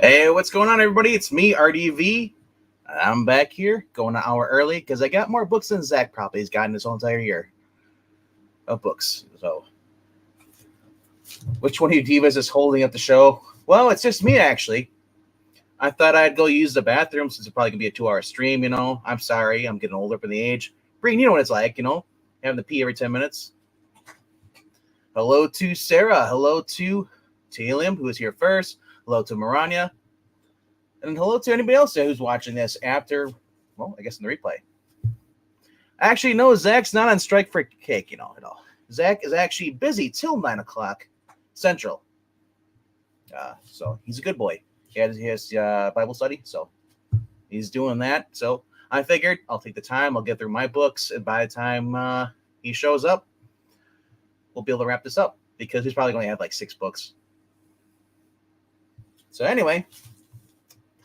Hey, what's going on, everybody? It's me, RDV. I'm back here, going an hour early because I got more books than Zach probably has gotten this whole entire year of books. So, which one of you divas is holding up the show? Well, it's just me, actually. I thought I'd go use the bathroom since it's probably going to be a 2-hour stream, I'm sorry, I'm getting older for the age. Breen, you know what it's like, having to pee every 10 minutes. Hello to Sarah. Hello to Talium, who is here first. Hello to Maranya. And hello to anybody else who's watching this after, well, I guess in the replay. Actually, no, Zach's not on strike for cake, at all. Zach is actually busy till 9 o'clock Central. So he's a good boy. He has Bible study, so he's doing that. So I figured I'll take the time, I'll get through my books, and by the time he shows up, we'll be able to wrap this up because he's probably going to have like 6 books. So anyway,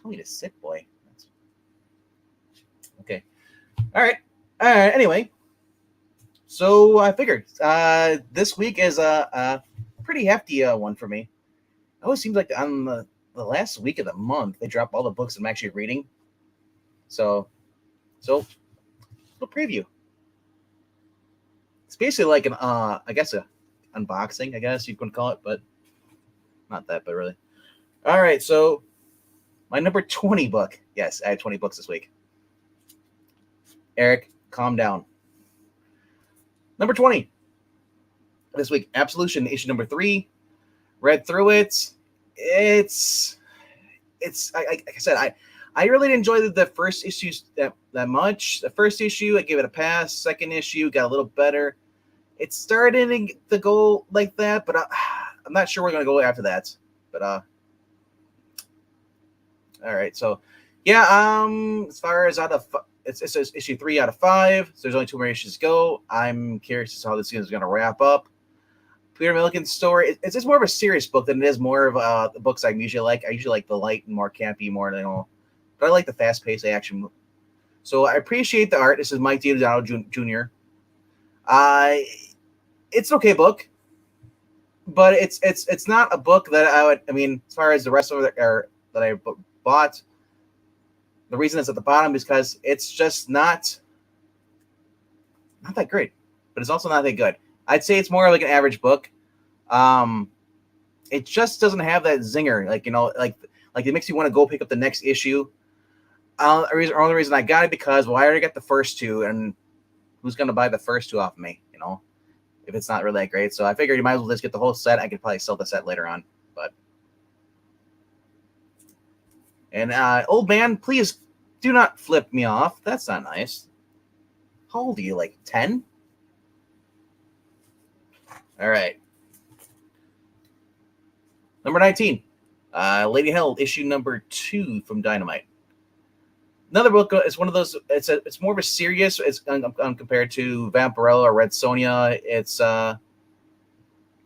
tell me to sit, boy. Okay. All right. Anyway, so I figured this week is a pretty hefty one for me. It always seems like on the last week of the month, they drop all the books I'm actually reading. So little preview. It's basically like an, I guess, a unboxing, I guess you could call it, but not that, but really. All right, so my number 20 book. Yes, I had 20 books this week. Eric, calm down. Number 20 this week, Absolution, issue number 3. Read through it. It's like I said, I really didn't enjoy the first issues that much. The first issue, I gave it a pass. Second issue got a little better. It's starting to go like that, but I'm not sure we're going to go after that. But all right, so yeah, as far as it says issue 3 out of 5. So there's only 2 more issues to go. I'm curious as to how this is going to wrap up. Peter Milligan's story, it's just more of a serious book than it is more of the books I usually like. I usually like the light and more campy more than all. But I like the fast-paced action. So I appreciate the art. This is Mike D'Adamo Jr. It's an okay book, but it's not a book that as far as the rest of it that I bought, the reason it's at the bottom is because it's just not that great, but it's also not that good. I'd say it's more like an average book. It just doesn't have that zinger, like it makes you want to go pick up the next issue. The only reason I got it because, I already got the first 2, and who's going to buy the first 2 off of me, if it's not really that great. So I figured you might as well just get the whole set. I could probably sell the set later on. And old man, please do not flip me off. That's not nice. How old are you, like 10? All right. Number 19, Lady Hell, issue number 2 from Dynamite. Another book is one of those. It's more of a serious. It's compared to Vampirella or Red Sonja. It's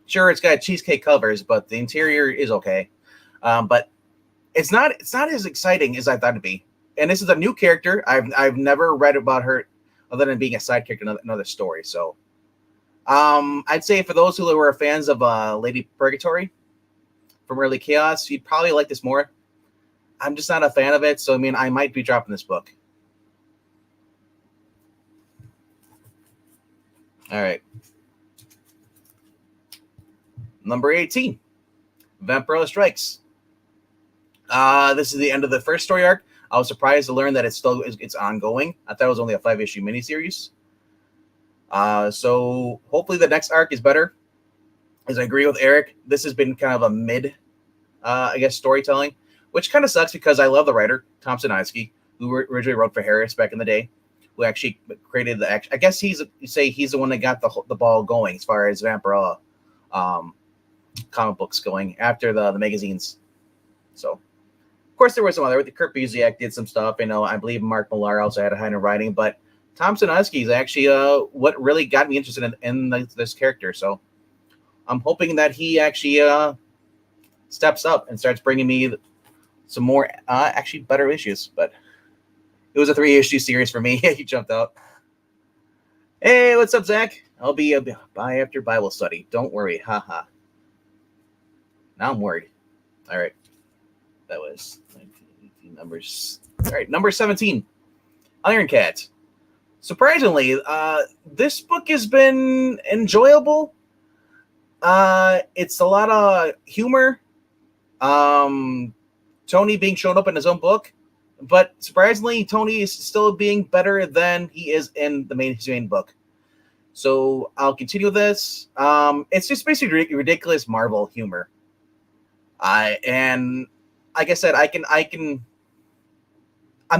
sure it's got cheesecake covers, but the interior is okay. But it's not as exciting as I thought it'd be. And this is a new character. I've never read about her other than being a side character in another story. So I'd say for those who were fans of Lady Purgatory from Early Chaos, you'd probably like this more. I'm just not a fan of it, so I might be dropping this book. All right. Number 18, Vampirella Strikes. This is the end of the first story arc. I was surprised to learn that it's ongoing. I thought it was only a 5-issue miniseries. So hopefully the next arc is better. As I agree with Eric, this has been kind of a mid, storytelling, which kind of sucks because I love the writer, Tom Sinitsky, who originally wrote for Harris back in the day, who actually created the action. I guess he's the one that got the ball going as far as Vampirella comic books going after the magazines. So, of course, there was some other. Kurt Busiek did some stuff. I believe Mark Millar also had a hand in writing, but Tom Sinitsky is actually what really got me interested in this character. So I'm hoping that he actually steps up and starts bringing me some more actually better issues. But it was a 3-issue series for me. He jumped out. Hey, what's up, Zach? I'll be by after Bible study. Don't worry. Haha. Now I'm worried. All right. That was 19, numbers. All right, number 17, Iron Cat. Surprisingly, this book has been enjoyable. It's a lot of humor. Tony being shown up in his own book, but surprisingly, Tony is still being better than he is in his main book. So I'll continue this. It's just basically ridiculous Marvel humor. And like I said, I'm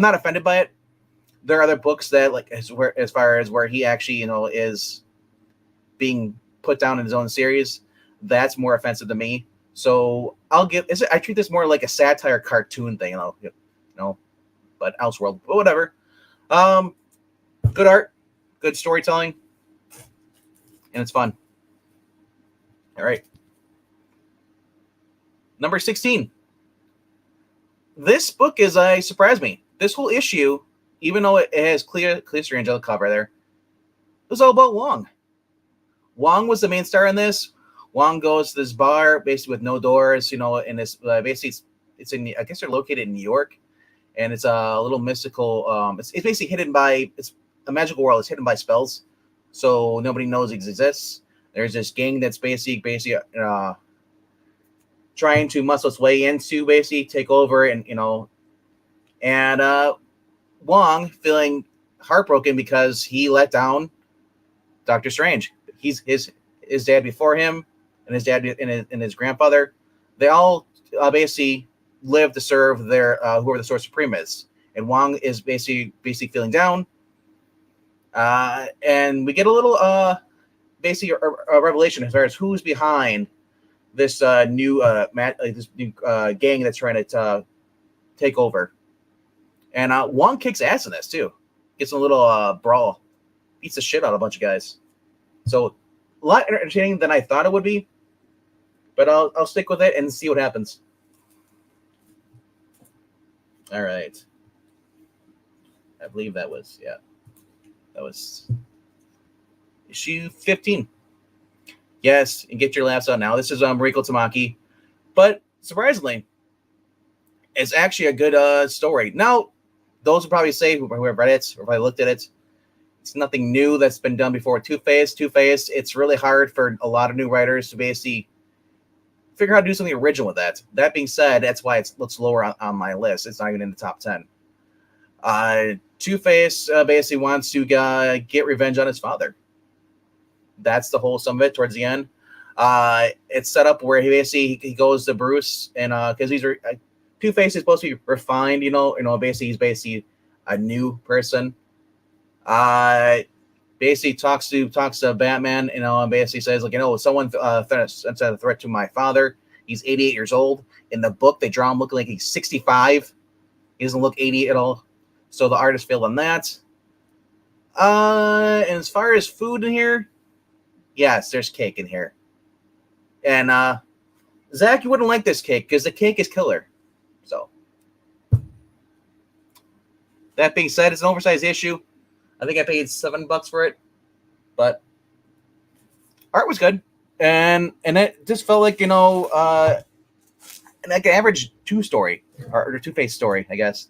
not offended by it. There are other books that, like, as far as where he actually, is being put down in his own series, that's more offensive to me. So I treat this more like a satire cartoon thing, but Elseworld, but whatever. Good art, good storytelling, and it's fun. All right. Number 16. This book surprised me. This whole issue, even though it has Clear Strange on the cover there, it was all about Wong. Wong was the main star in this. Wong goes to this bar, basically with no doors, and this basically it's in, I guess they're located in New York, and it's a little mystical. It's basically hidden by, it's a magical world. It's hidden by spells, so nobody knows it exists. There's this gang that's basically trying to muscle its way into basically take over, and Wong feeling heartbroken because he let down Doctor Strange. He's his dad before him, and his dad and his grandfather. They all basically live to serve their whoever the Source Supreme is, and Wong is basically feeling down. And we get a little basically a revelation as far as who's behind this new gang that's trying to take over. And Wong kicks ass in this too. Gets a little brawl, beats the shit out of a bunch of guys. So a lot more entertaining than I thought it would be, but I'll stick with it and see what happens. All right. I believe that was issue 15. Yes, and get your laughs out now. This is Mariko Tamaki, but surprisingly, it's actually a good story. Now, those will probably say who have read it or probably looked at it, it's nothing new that's been done before. Two-Face, it's really hard for a lot of new writers to basically figure out how to do something original with that. That being said, that's why it looks lower on my list. It's not even in the top 10. Two-Face basically wants to get revenge on his father. That's the whole sum of it towards the end. It's set up where he goes to Bruce, and because he's Two-Face is supposed to be refined, basically he's basically a new person. Basically talks to Batman, and basically says, someone sent a threat to my father. He's 88 years old. In the book, they draw him looking like he's 65. He doesn't look 80 at all. So the artist failed on that. And as far as food in here, yes, there's cake in here. And Zach, you wouldn't like this cake because the cake is killer. So that being said, it's an oversized issue. I think I paid $7 for it, but art was good, and it just felt like like an average two-story or Two-Face story, I guess.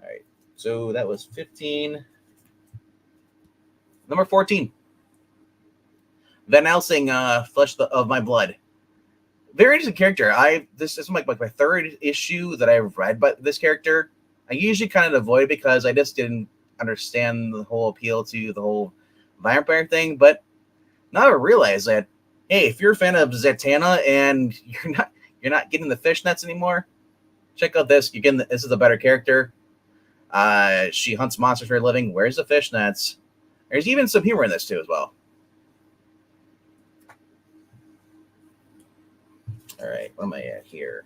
All right, so that was 15. Number 14, Van Helsing, Flesh of My Blood. Very interesting character. This is like my third issue that I've read, but this character I usually kind of avoid because I just didn't understand the whole appeal to the whole vampire thing. But now I realize that, hey, if you're a fan of Zatanna and you're not getting the fishnets anymore, check out this. This is a better character. She hunts monsters for a living. Where's the fishnets? There's even some humor in this too as well. All right, what am I at here?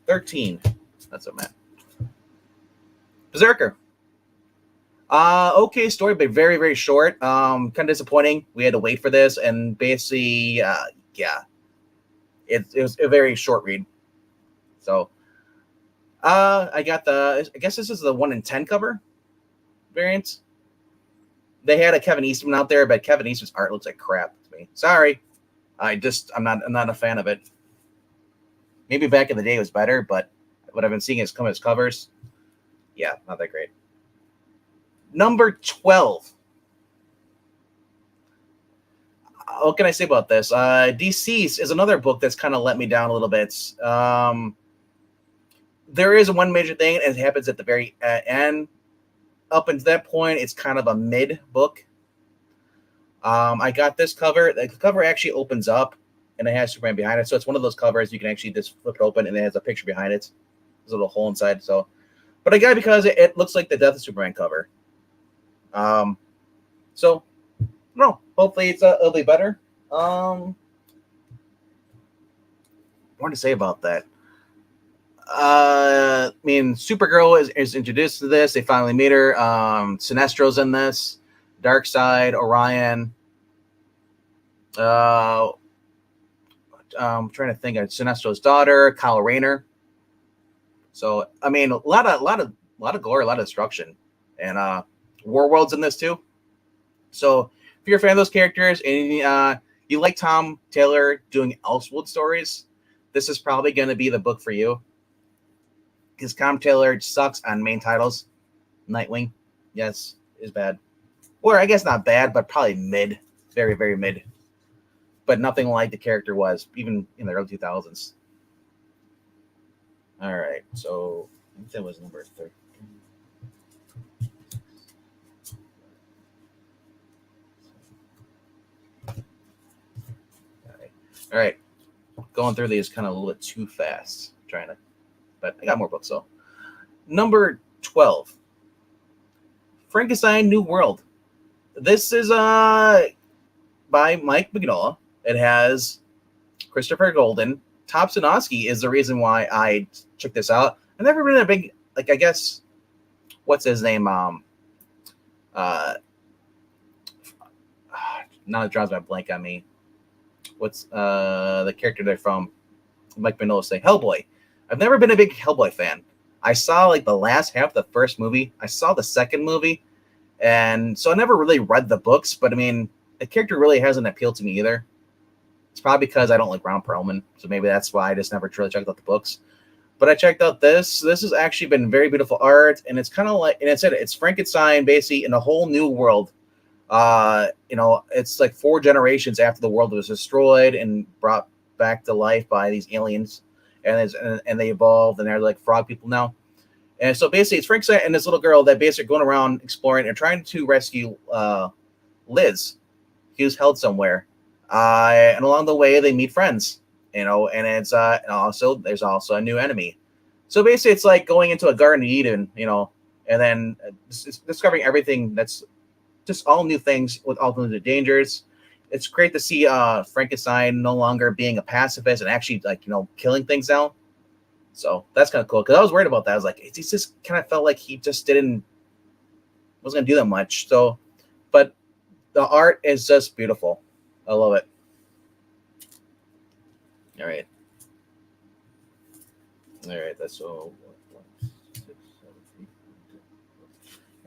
13. That's what I'm at. Berserker. Okay story, but very, very short. Kind of disappointing. We had to wait for this, and basically, it was a very short read. So, I guess this is the 1 in 10 cover variant. They had a Kevin Eastman out there, but Kevin Eastman's art looks like crap to me. Sorry, I'm not a fan of it. Maybe back in the day it was better, but what I've been seeing is come as covers. Yeah, not that great. Number 12. What can I say about this? Deceased is another book that's kind of let me down a little bit. There is one major thing, and it happens at the very end. Up until that point, it's kind of a mid book. I got this cover. The cover actually opens up, and it has Superman behind it. So it's one of those covers you can actually just flip it open, and it has a picture behind it. There's a little hole inside. But I got it because it looks like the Death of Superman cover. So no, hopefully it'll be better. What to say about that? I mean, Supergirl is introduced to this. They finally meet her. Sinestro's in this. Darkseid, Orion. I'm trying to think of Sinestro's daughter, Kyle Rayner. So I mean, a lot of glory, a lot of destruction, and Warworld's in this too. So if you're a fan of those characters and you like Tom Taylor doing Elseworld stories, this is probably going to be the book for you. Because Tom Taylor sucks on main titles. Nightwing, yes, is bad. Or I guess not bad, but probably mid. Very, very mid. But nothing like the character was, even in the early 2000s. All right, so I think that was number 13. All right. Going through these kind of a little bit too fast. But I got more books, though. Number 12. Frankenstein New World. This is by Mike Mignola. It has Christopher Golden. Tom Sinofsky is the reason why I checked this out. I've never been a big, I guess, what's his name? Now it draws my blank on me. What's the character they're from? Mike Mignola say Hellboy. I've never been a big Hellboy fan. I saw the last half of the first movie. I saw the second movie, and so I never really read the books. But I mean, the character really hasn't appealed to me either. It's probably because I don't like Ron Perlman, so maybe that's why I just never truly checked out the books. But I checked out this. This has actually been very beautiful art, and it's kind of like, and it's Frankenstein basically in a whole new world. It's like 4 generations after the world was destroyed and brought back to life by these aliens. And they evolved, and they're like frog people now. And so basically, it's Frankenstein and this little girl that basically going around exploring and trying to rescue Liz, who's held somewhere. And along the way, they meet friends, and it's there's also a new enemy. So basically, it's like going into a Garden of Eden, and then discovering everything that's just all new things with all the dangers. It's great to see Frankenstein no longer being a pacifist and actually killing things now. So that's kind of cool because I was worried about that. I was like, it just kind of felt like he just wasn't gonna do that much. So, but the art is just beautiful. I love it. All right, that's all.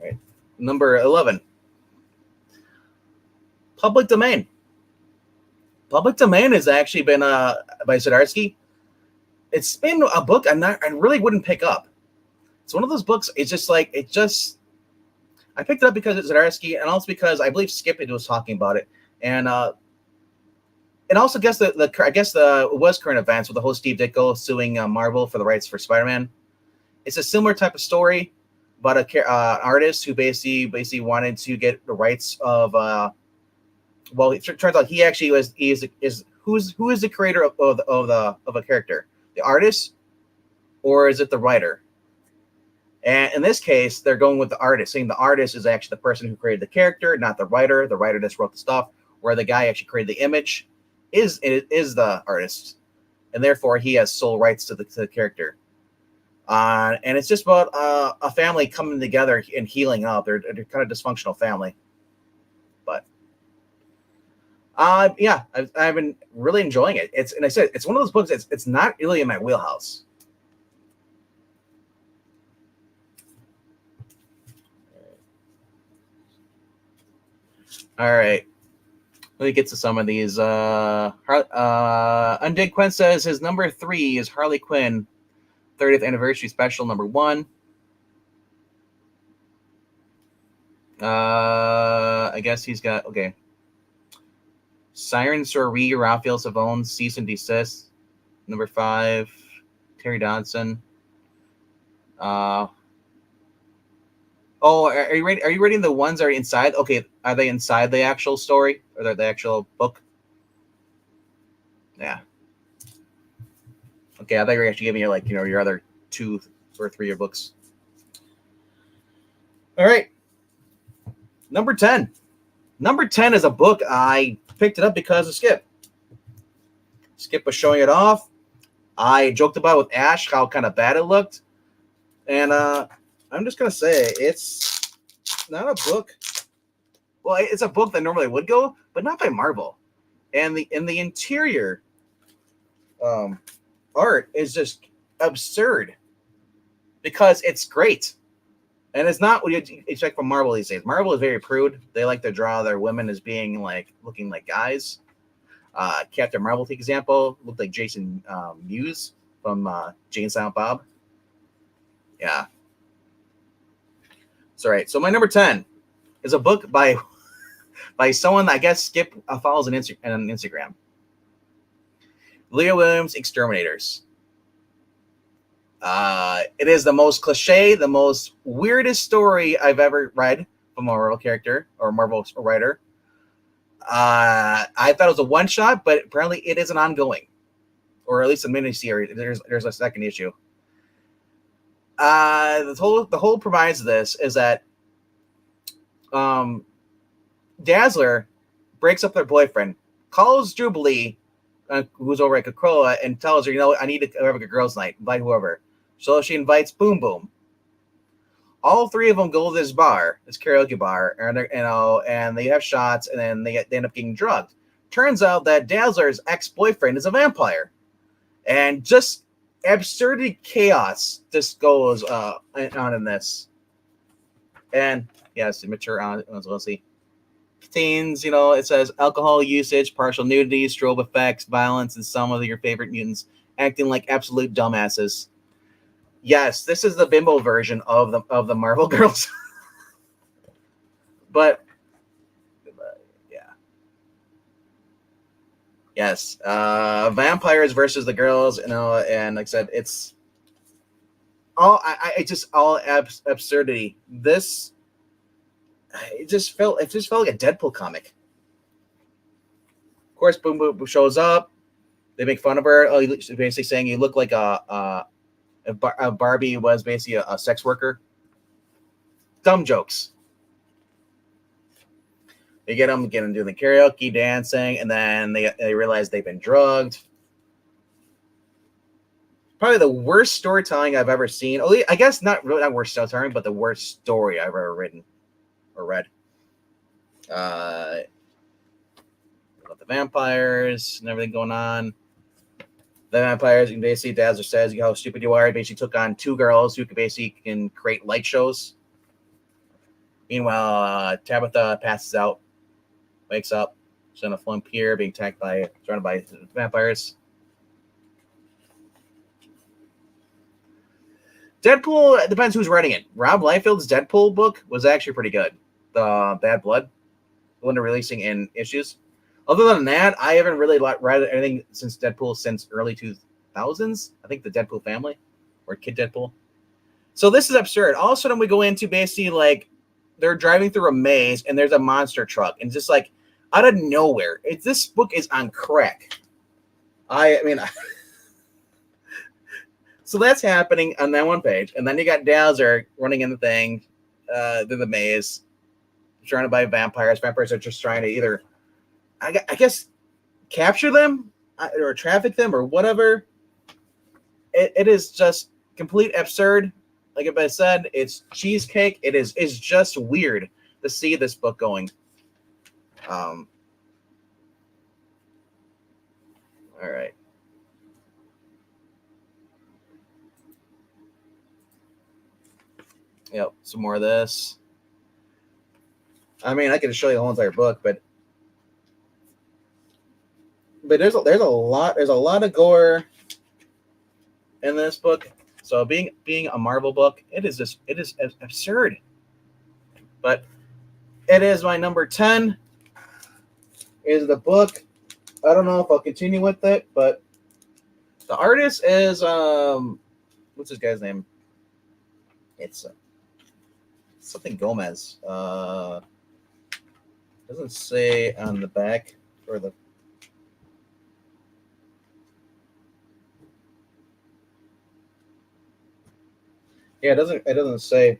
All right, number 11. Public Domain. Public Domain has actually been by Zdarsky. It's been a book I really wouldn't pick up. It's one of those books. It's just I picked it up because it's Zdarsky, and also because I believe Skip was talking about it, and also guess it was current events with the whole Steve Ditko suing Marvel for the rights for Spider-Man. It's a similar type of story, but an artist who basically wanted to get the rights of. Well, it turns out he actually who is the creator of a character, the artist, or is it the writer? And in this case, they're going with the artist, saying the artist is actually the person who created the character, not the writer. The writer just wrote the stuff, where the guy actually created the image is the artist, and therefore he has sole rights to the character. And it's just about a family coming together and healing up. They're kind of dysfunctional family, but. Yeah, I've been really enjoying it. And I said it's one of those books. It's not really in my wheelhouse. All right. Let me get to some of these. Undead Quinn says his number 3 is Harley Quinn, 30th anniversary special number 1. I guess he's got okay. Siren Sorie, Raphael Savone, Cease and Desist, number 5. Terry Dodson. Oh, are you reading? Are you reading the ones that are inside? Okay, are they inside the actual story or the actual book? Yeah. Okay, I thought you were actually giving me like your other 2 or 3 of your books. All right. Number 10. Number 10 is a book I picked it up because of Skip. Skip was showing it off. I joked about with Ash how kind of bad it looked. And I'm just going to say it's not a book. Well, it's a book that normally would go, but not by Marvel. And the interior art is just absurd because it's great. And it's not what you expect from Marvel these days. Marvel is very prude. They like to draw their women as being like looking like guys. Captain Marvel, for example, looked like Jason Mewes from Jane Silent Bob. Yeah. It's all right. So my number 10 is a book by someone I guess Skip follows on Instagram. Leah Williams, Exterminators. It is the most cliche, the most weirdest story I've ever read from a Marvel character or Marvel writer. I thought it was a one shot, but apparently it is an ongoing, or at least a miniseries. There's a second issue. The whole premise of this is that Dazzler breaks up their boyfriend, calls Jubilee, who's over at Krakoa, and tells her, I need to have a girls' night, invite whoever. So she invites Boom Boom. All 3 of them go to this bar, this karaoke bar, and they have shots, and then they end up getting drugged. Turns out that Dazzler's ex-boyfriend is a vampire, and just absurdity chaos just goes on in this. And yes, mature on as well. See, contains it says alcohol usage, partial nudity, strobe effects, violence, and some of your favorite mutants acting like absolute dumbasses. Yes, this is the bimbo version of the Marvel girls. But yeah. Yes. Vampires versus the girls, and like I said, it's all absurdity. This it just felt like a Deadpool comic. Of course, Boom Boom shows up. They make fun of her. Basically saying you look like a Barbie was basically a sex worker. Dumb jokes. They get them doing the karaoke, dancing, and then they realize they've been drugged. Probably the worst storytelling I've ever seen. I guess not worst storytelling, but the worst story I've ever written or read. About the vampires and everything going on. The vampires, and basically Dazzler says, how stupid you are. He basically took on 2 girls who can create light shows. Meanwhile, Tabitha passes out, wakes up, she's on a flump pier, being surrounded by vampires. Deadpool, it depends who's writing it. Rob Liefeld's Deadpool book was actually pretty good. The Bad Blood, the one they're releasing in issues. Other than that, I haven't really read anything since Deadpool since early 2000s. I think the Deadpool family or Kid Deadpool. So this is absurd. All of a sudden we go into basically like they're driving through a maze and there's a monster truck and just like out of nowhere, this book is on crack. I mean, so that's happening on that one page, and then you got Dazzler running in the thing through the maze, surrounded by vampires. Vampires are just trying to either, I guess, capture them or traffic them or whatever. It is just complete absurd. Like I said, it's cheesecake. It's just weird to see this book going. All right. Yep, some more of this. I mean, I could show you the whole entire book, but there's a lot of gore in this book. So being a Marvel book, it is absurd. But it is my number 10. Is the book. I don't know if I'll continue with it, but the artist is what's this guy's name? It's something Gomez. Doesn't say on the back or the. Yeah, it doesn't say.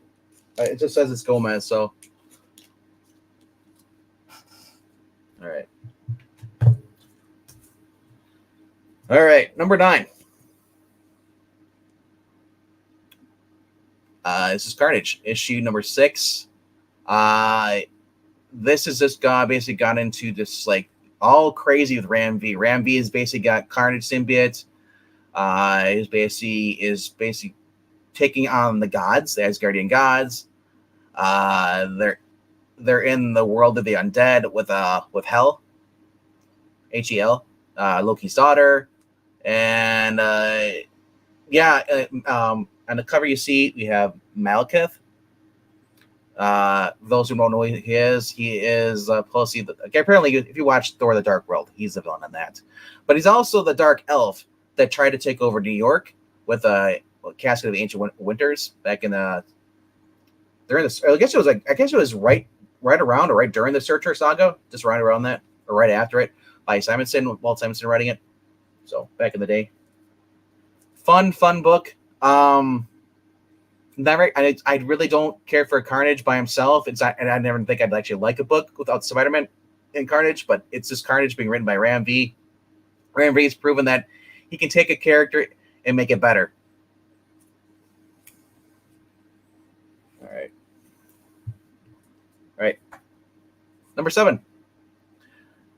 It just says it's Gomez. So, all right, number 9. This is Carnage, issue number 6. This is this guy basically got into this like all crazy with Ram V. Ram V has basically got Carnage symbiote. Is basically taking on the gods, the Asgardian gods. They're in the world of the undead with Hel, Hel, Loki's daughter, and on the cover you see we have Malekith. Those who don't know who he is apparently if you watch Thor: The Dark World, he's the villain in that. But he's also the dark elf that tried to take over New York with a Casket of the Ancient Winters back in the. During this, I guess it was right around or right during the Searcher saga, just right around that or right after it by Walt Simonson writing it. So back in the day, fun book. I really don't care for Carnage by himself. It's not, and I never think I'd actually like a book without Spider-Man and Carnage. But it's just Carnage being written by Ram V. Ram V has proven that he can take a character and make it better. All right. Number 7.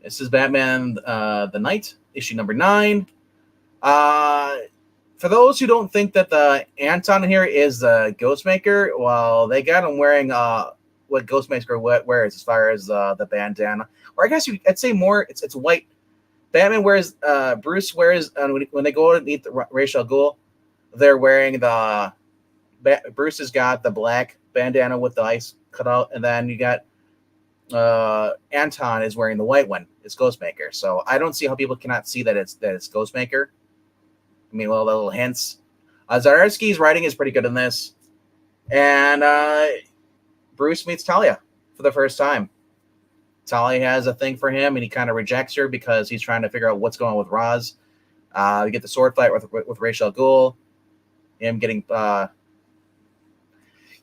This is Batman the Knight, issue number 9. For those who don't think that the Anton here is the Ghostmaker, well, they got him wearing what Ghostmaker wears as far as the bandana. Or I guess I'd say more, it's white. Batman wears, Bruce wears, when they go to meet the Ra's al Ghul, they're wearing Bruce has got the black bandana with the ice cut out, and then you got Anton is wearing the white one. It's Ghostmaker. So I don't see how people cannot see that it's Ghostmaker. I mean, well, little hints. Zdarsky's writing is pretty good in this. And Bruce meets Talia for the first time. Talia has a thing for him, and he kind of rejects her because he's trying to figure out what's going on with Ra's. We get the sword fight with Ra's al Ghul. Him getting...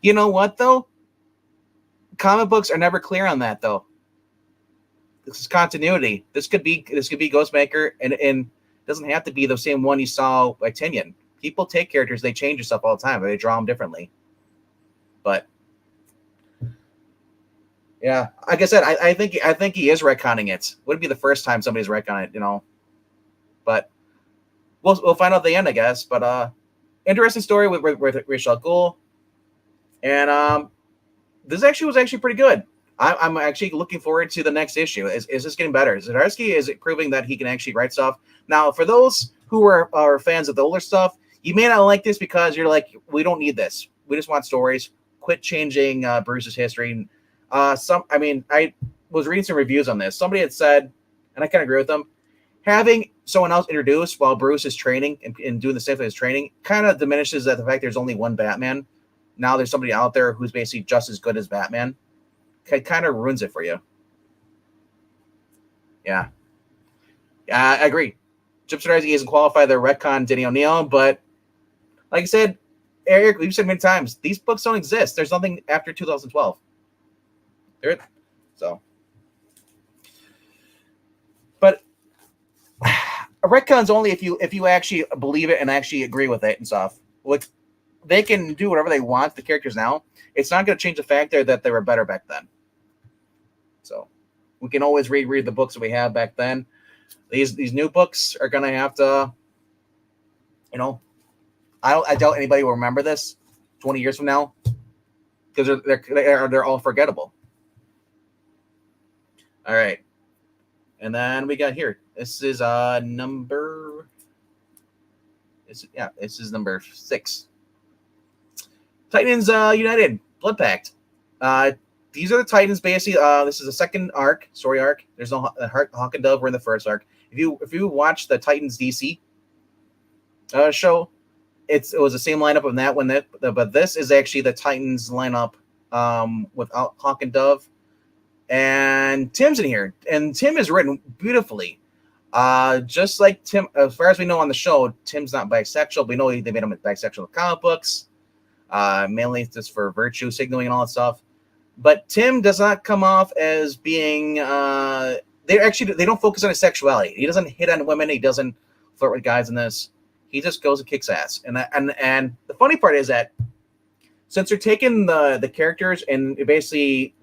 You know what, though? Comic books are never clear on that, though. This is continuity. This could be Ghostmaker, and it doesn't have to be the same one you saw by Tinian. People take characters, they change their stuff all the time, or they draw them differently. But yeah, like I said, I think he is retconning it. Wouldn't be the first time somebody's retconning it, you know. But we'll find out at the end, I guess. But interesting story with Ra's al Ghul, and this was actually pretty good. I'm actually looking forward to the next issue. Is this getting better? Zdarsky is proving that he can actually write stuff. Now, for those who are fans of the older stuff, you may not like this because you're like, we don't need this. We just want stories. Quit changing Bruce's history. I was reading some reviews on this. Somebody had said, and I kind of agree with them, having someone else introduced while Bruce is training and doing the same thing as training kind of diminishes the fact there's only one Batman. Now there's somebody out there who's basically just as good as Batman. It kind of ruins it for you. Yeah, I agree. Chip Zdarsky isn't qualified to retcon Denny O'Neil, but like I said, Eric, we've said many times, these books don't exist. There's nothing after 2012. But a retcon's only if you actually believe it and actually agree with it and stuff. Like, they can do whatever they want, the characters now. It's not going to change the fact that they were better back then. So we can always reread the books that we have back then. These new books are going to have to, I doubt anybody will remember this 20 years from now because they're all forgettable. All right. And then we got here. This is number. This is number 6. Titans United Blood Pact. These are the Titans. Basically, this is the second story arc. There's no Hawk and Dove were in the first arc. If you watch the Titans DC show, it was the same lineup of that one. But this is actually the Titans lineup without Hawk and Dove. And Tim's in here, and Tim is written beautifully. Just like Tim, as far as we know on the show, Tim's not bisexual. We know they made him bisexual in the comic books, mainly just for virtue signaling and all that stuff. But Tim does not come off as being. They don't focus on his sexuality. He doesn't hit on women. He doesn't flirt with guys in this. He just goes and kicks ass. And the funny part is that since they're taking the characters and basically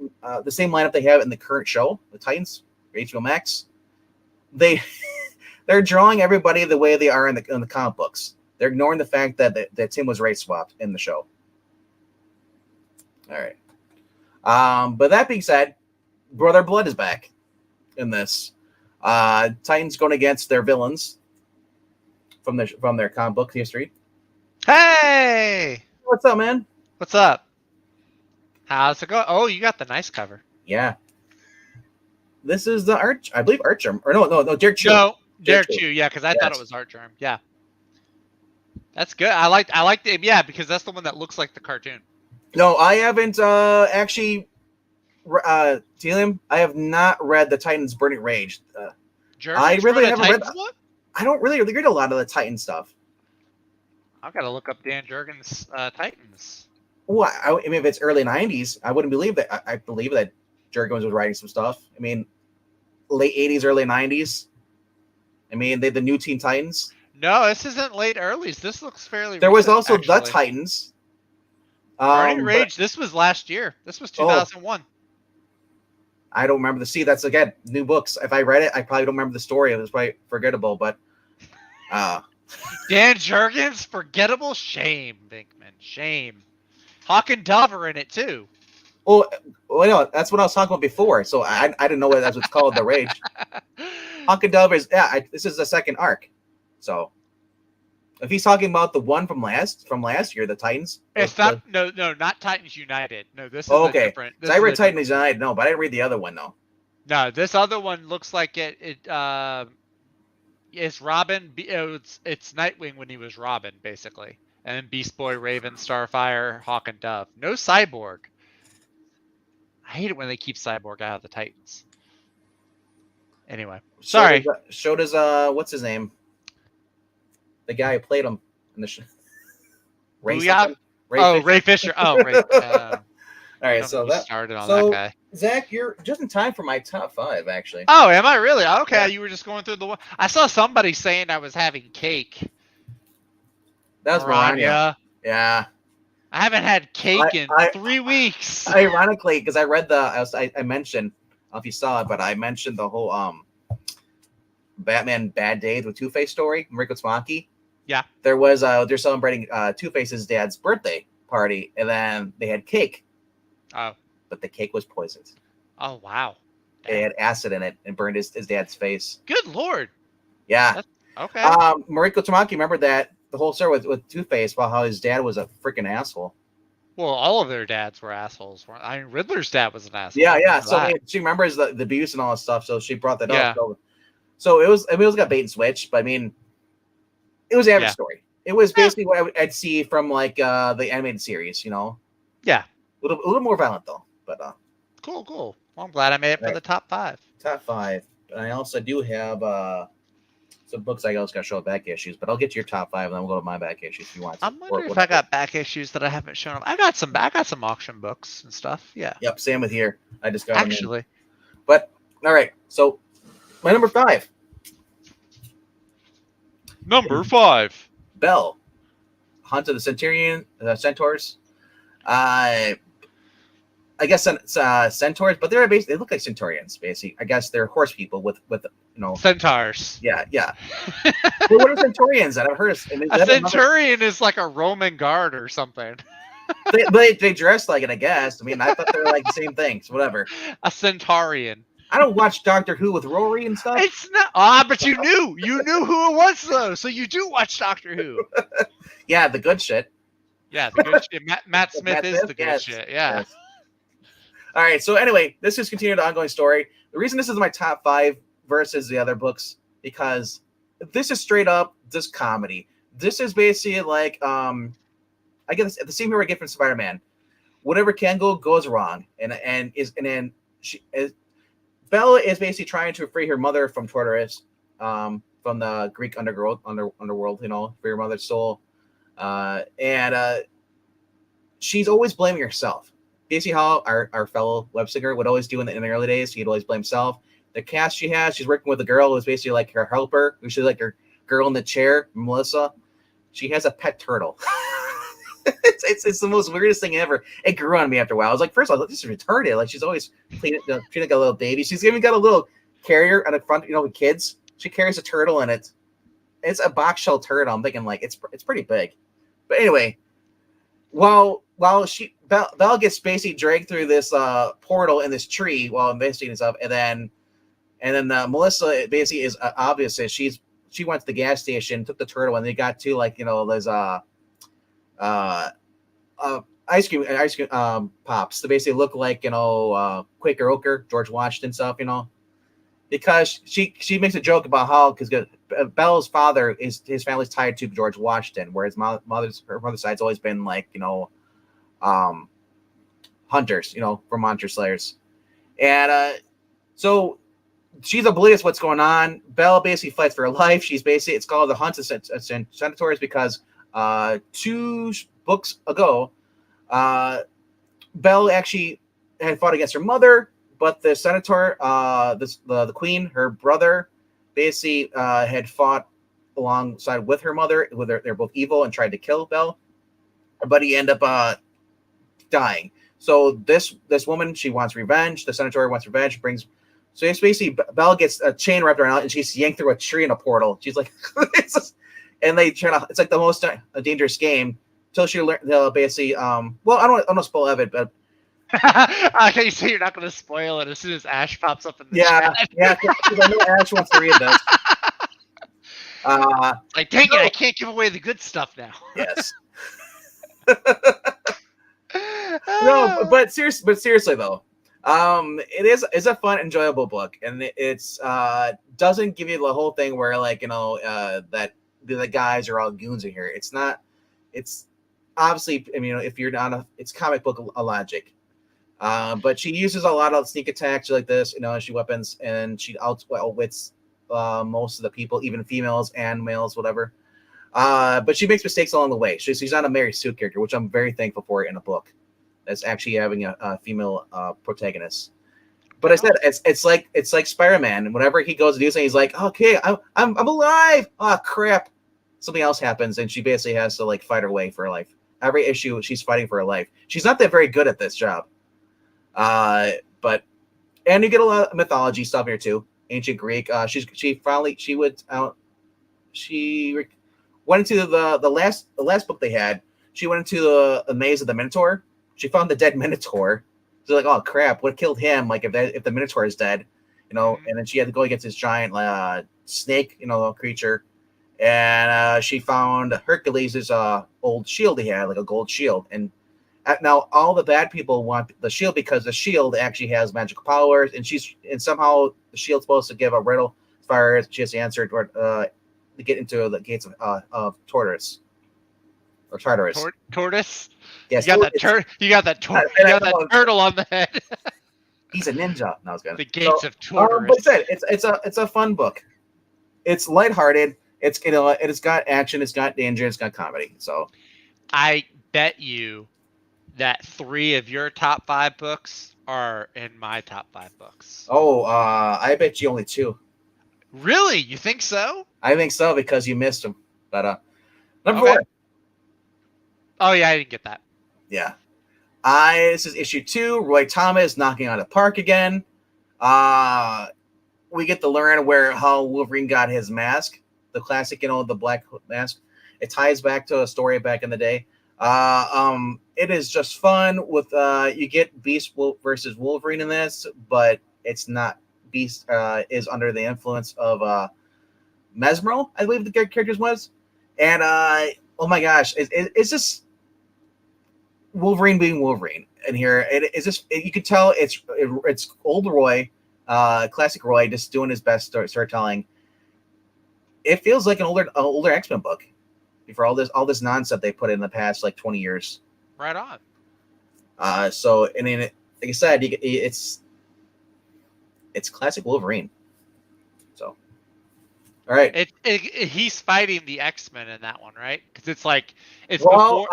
the same lineup they have in the current show, the Titans, HBO Max, they're drawing everybody the way they are in the comic books. They're ignoring the fact that Tim was race swapped in the show. All right. But that being said, Brother Blood is back in this. Titans going against their villains from their comic book history. Hey! What's up, man? What's up? How's it going? Oh, you got the nice cover. Yeah. This is the I believe Archer. Or no, Derek Chu. No, Derek Chu, yeah, because I thought it was Archer. Yeah. That's good. I like the, yeah, because that's the one that looks like the cartoon. No, I haven't actually Telium, I have not read the Titans Burning Rage. I really haven't read one? I don't really read a lot of the Titan stuff. I've got to look up Dan Jurgens' Titans. Well, I mean, if it's early 90s, I wouldn't believe that. I believe that Jurgens was writing some stuff. I mean, late 80s, early 90s. I mean, they the new Teen Titans. No, this isn't late earlys. This looks fairly There recent, was also actually. the Titans. Burning Rage, this was last year. This was 2001. I don't remember that's again new books. If I read it, I probably don't remember the story. It was probably forgettable, but Dan Jurgens, forgettable? Shame, Binkman. Shame. Hawk and Dove are in it too. Well, no, that's what I was talking about before. So I didn't know that's what's called the Rage. Hawk and Dove is this is the second arc. So if he's talking about the one from last year, the Titans. It's not not Titans United. No, this is a different. So I read Titans United, but I didn't read the other one though. No, this other one looks like it's Robin. It's Nightwing when he was Robin, basically, and then Beast Boy, Raven, Starfire, Hawk and Dove. No Cyborg. I hate it when they keep Cyborg out of the Titans. Anyway, sorry. Show does what's his name? The guy who played him in the show. Ray Fisher. Oh, Ray. All right, so that started on that guy. Zach, you're just in time for my top 5, actually. Oh, am I really? Okay, yeah. You were just going through the one. I saw somebody saying I was having cake. That was Marania. Yeah. I haven't had cake in 3 weeks. Ironically, because I read I mentioned, I don't know if you saw it, but I mentioned the whole Batman Bad Days with Two-Face story, Mariko Tamaki. Yeah. They're celebrating Two-Face's dad's birthday party, and then they had cake. Oh. But the cake was poisoned. Oh, wow. It had acid in it and burned his dad's face. Good Lord. Yeah. Okay. Mariko Tamaki, remember that the whole story with Two-Face about how his dad was a freaking asshole. Well, all of their dads were assholes. I mean, Riddler's dad was an asshole. Yeah. So she remembers the abuse and all that stuff, so she brought that up. So it was got bait and switch, but I mean, it was an average story. It was basically what I'd see from like the animated series, you know. Yeah. A little more violent though, but Cool. Well, I'm glad I made it for the top 5. Top 5. I also do have some books I also got to show back issues, but I'll get to your top 5 and then we'll go to my back issues if you want. I'm wondering if I got back issues that I haven't shown up. I got some auction books and stuff. Yeah. Yep. Same with here. I just got actually. But all right. So my number 5. Number 5. Bell. Hunt of the Centaurs. I guess centaurs, but they look like Centaurians, basically. I guess they're horse people with centaurs. Yeah. Well, what are Centaurians? I've heard of. A centurion is like a Roman guard or something. they dress like it, I guess. I mean, I thought they were like the same things. Whatever. A Centaurian. I don't watch Doctor Who with Rory and stuff. It's not. But you knew who it was though, so you do watch Doctor Who. Yeah, the good shit. Yeah, the good shit. Matt Smith is the good yes, shit. Yeah. Yes. All right. So anyway, this is continued the ongoing story. The reason this is my top 5 versus the other books because this is straight up just comedy. This is basically like I guess the same here I get from Spider-Man. Whatever can go goes wrong, and then Bella is basically trying to free her mother from Tartarus, from the Greek underworld, free her mother's soul, and she's always blaming herself. Basically, how our fellow web singer would always do in the early days, he'd always blame himself. The cast she has, she's working with a girl who's basically like her helper, who's like her girl in the chair, Melissa. She has a pet turtle. It's the most weirdest thing ever. It grew on me after a while. I was like, first of all, this is retarded. Like she's always treating like a little baby. She's even got a little carrier on the front, with kids. She carries a turtle in it. It's a box shell turtle. I'm thinking like it's pretty big. But anyway, while Belle gets basically dragged through this portal in this tree while investigating stuff, and then Melissa basically is obvious that she went to the gas station, took the turtle, and they got to those ice cream pops to basically look like Quaker Oaker, George Washington stuff, because she makes a joke about how because Belle's father his family's tied to George Washington, whereas her mother's side's always been like hunters, Vermonter slayers, and so she's oblivious what's going on. Belle basically fights for her life. It's called the Hunts and Senators because 2 books ago, Belle actually had fought against her mother, but the senator, the queen, her brother, basically had fought alongside with her mother. They're both evil and tried to kill Belle, but he ended up dying. So this woman, she wants revenge. The senator wants revenge. So it's basically Belle gets a chain wrapped around and she's yanked through a tree in a portal. She's like, and they try to. It's like the most dangerous game until they'll basically. Well, I don't want to spoil it, but. Okay, you say you're not going to spoil it as soon as Ash pops up in the chat. Yeah, because I know Ash wants to read this. Like, dang it, I can't give away the good stuff now. Yes. No, but seriously though, it's a fun, enjoyable book, and it's doesn't give you the whole thing where that the guys are all goons in here. It's not. It's obviously, if you're not it's comic book logic. But she uses a lot of sneak attacks like this, she weapons, and she outwits most of the people, even females and males, whatever. But she makes mistakes along the way. She's not a Mary Sue character, which I'm very thankful for in a book that's actually having a female protagonist. But I said it's like Spider-Man, and whenever he goes to do something, he's like, okay, I'm alive. Oh crap, something else happens, and she basically has to fight her way for her life. Every issue, she's fighting for her life. She's not that very good at this job. But you get a lot of mythology stuff here too. Ancient Greek. She went into the last book they had. She went into the maze of the Minotaur. She found the dead Minotaur. She's like, oh crap, what killed him? Like if the Minotaur is dead, and then she had to go against this giant snake, creature. And she found Hercules' old shield he had, like a gold shield. And now all the bad people want the shield because the shield actually has magical powers, and somehow the shield's supposed to give a riddle as far as she has to answer to get into the gates of Tartarus. Or Tartarus. Tortoise? Yes. You got that turtle on the head. He's a ninja. No, I was gonna. The gates of Tartarus. But it's a fun book. It's lighthearted. It's got action. It's got danger. It's got comedy. So, I bet you that 3 of your top 5 books are in my top 5 books. Oh, I bet you only 2. Really? You think so? I think so because you missed them. But number 4. Oh yeah, I didn't get that. Yeah. This is issue 2. Roy Thomas knocking out of the park again. We get to learn how Wolverine got his mask, the classic, the black mask. It ties back to a story back in the day. It is just fun with you get Beast versus Wolverine in this, but it's not Beast is under the influence of Mesmero, I believe the character's was, and oh my gosh, it's just Wolverine being Wolverine in here. It's just you could tell it's old Roy, classic Roy, just doing his best storytelling. It feels like an older X-Men book for all this nonsense they put in the past like 20 years. Right on. So I mean, like I said, it's classic Wolverine. So, all right. He's fighting the X-Men in that one, right? Because it's like well,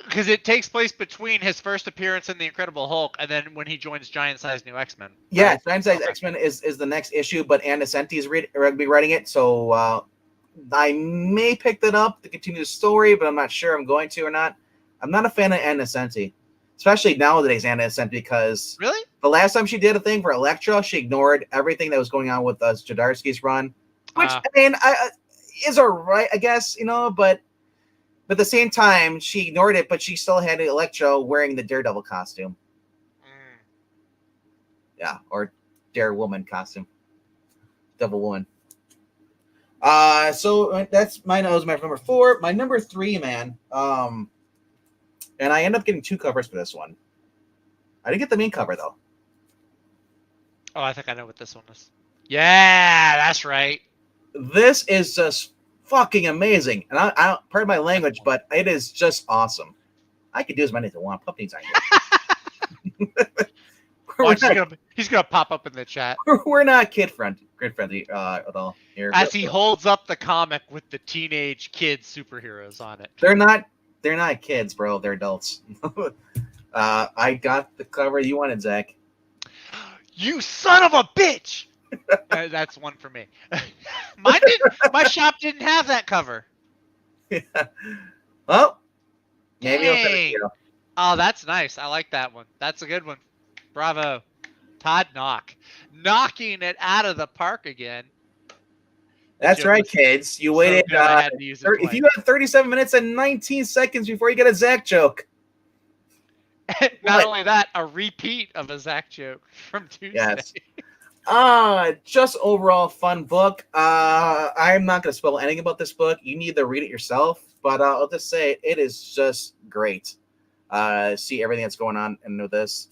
because it takes place between his first appearance in the Incredible Hulk and then when he joins Giant Size New X-Men. Right? Yeah, Giant Size X-Men is the next issue, but Ann Nocenti is be writing it, so I may pick that up to continue the story, but I'm not sure I'm going to or not. I'm not a fan of Ann Nocenti, especially nowadays, Ann Nocenti, because really the last time she did a thing for Elektra, she ignored everything that was going on with Jadarsky's run, which I mean, is alright, I guess, but at the same time, she ignored it, but she still had Elektra wearing the Daredevil costume. Yeah, or Darewoman costume, Devil Woman. So that's my number 4. My number 3, man. And I end up getting 2 covers for this one. I didn't get the main cover though. Oh, I think I know what this one is. Yeah, that's right. This is just fucking amazing, and I don't pardon my language, but it is just awesome. I could do as many as I want. Puppies on here. He's gonna pop up in the chat. We're not kid friendly at all here. As he holds up the comic with the teenage kid superheroes on it. They're not kids, bro. They're adults. I got the cover you wanted, Zach. You son of a bitch! That's one for me. My shop didn't have that cover. Yeah. Well, maybe I'll finish it. Oh, that's nice. I like that one. That's a good one. Bravo. Todd knocking it out of the park again. That's right, kids. You waited. If you had 37 minutes and 19 seconds before you get a Zach joke. Not only that, a repeat of a Zach joke from Tuesday. Yes. Just overall fun book. I'm not going to spoil anything about this book. You need to read it yourself, but I'll just say it is just great. See everything that's going on into this.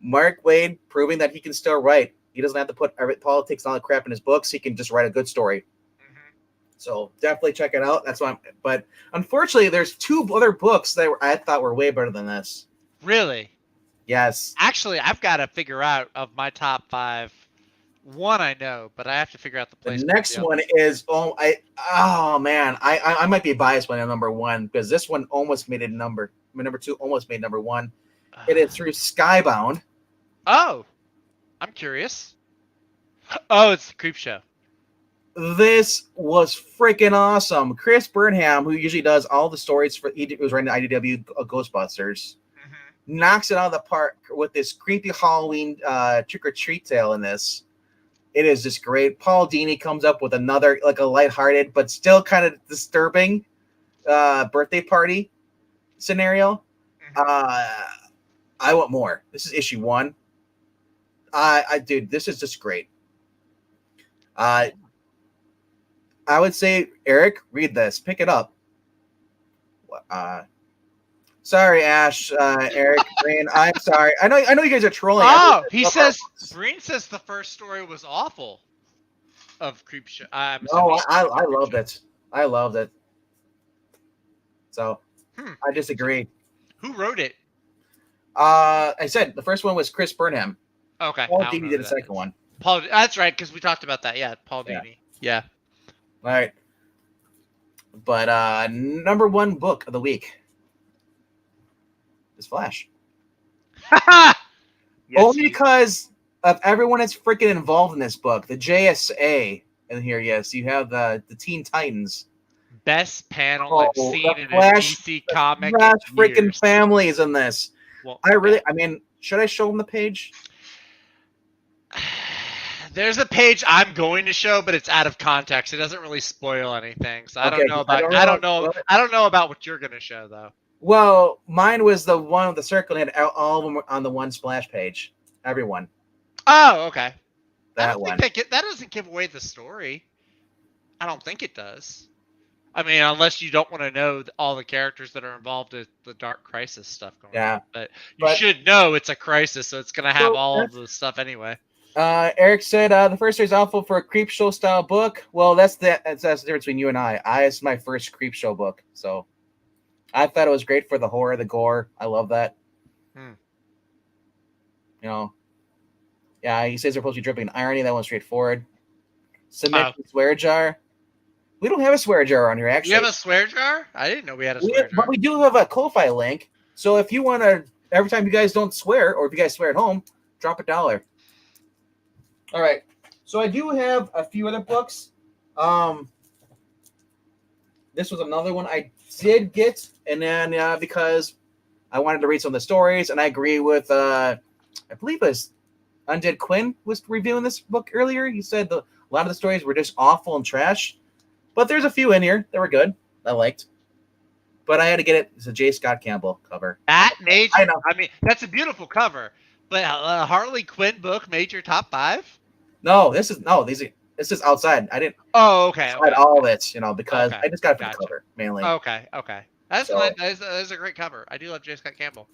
Mark Waid proving that he can still write. He doesn't have to put politics and all the crap in his books. He can just write a good story. Mm-hmm. So definitely check it out. That's why. But unfortunately, there's 2 other books that I thought were way better than this. Really? Yes. Actually, I've got to figure out of my top 5. One I know, but I have to figure out the place. The next one is I might be biased by number 1 because this one almost made it number 2 almost made number 1. It is through Skybound. Oh, I'm curious. Oh, it's the Creep Show. This was freaking awesome. Chris Burnham, who usually does all the stories he was writing the IDW Ghostbusters, knocks it out of the park with this creepy Halloween trick or treat tale in this. It is just great. Paul Dini comes up with another like a lighthearted but still kind of disturbing birthday party scenario. I want more. This is issue 1. Dude, this is just great. I would say, Eric, read this. Pick it up. Sorry, Ash, Eric, Breen. I'm sorry. I know you guys are trolling. Oh, Breen says the first story was awful. Of Creep Show. I loved it. I loved it. So I disagree. Who wrote it? I said the first one was Chris Burnham. Okay. Paul Dini did the second one. Paul, that's right, because we talked about that. Yeah, Paul Dini. Yeah. All right. But number 1 book of the week is Flash. Yes, only because of everyone that's freaking involved in this book. The JSA in here, yes. You have the Teen Titans. Best panel I've seen in a DC comic. Flash freaking families in this. Well, I mean, should I show them the page? There's a page I'm going to show, but it's out of context. It doesn't really spoil anything. So I don't know about what you're going to show though. Well, mine was the one with the circle and had all of them on the one splash page. Everyone. Oh, okay. That one. That doesn't give away the story. I don't think it does. I mean, unless you don't want to know all the characters that are involved with the Dark Crisis stuff going on. But you should know it's a crisis, so it's going to have all of the stuff anyway. Eric said the first series is awful for a creep show style book. Well, that's the difference between you and I. It's my first creep show book, so I thought it was great for the horror, the gore. I love that. You know, yeah. He says they're supposed to be dripping irony. That one's straightforward. Submit swear jar. We don't have a swear jar on here, actually. You have a swear jar? I didn't know we had a swear jar. But we do have a Kofi link. So if you want to, every time you guys don't swear, or if you guys swear at home, drop $1. All right. So I do have a few other books. This was another one I did get, and then because I wanted to read some of the stories, and I agree with, I believe it was Undead Quinn was reviewing this book earlier. He said a lot of the stories were just awful and trash. But there's a few in here that were good. I liked. But I had to get it. It's a J. Scott Campbell cover. That made I know. I mean, that's a beautiful cover. But a Harley Quinn book made your top 5? No, this is outside. I didn't. Oh, okay. All of it, because I just got it for the cover mainly. Okay. That's a great cover. I do love J. Scott Campbell.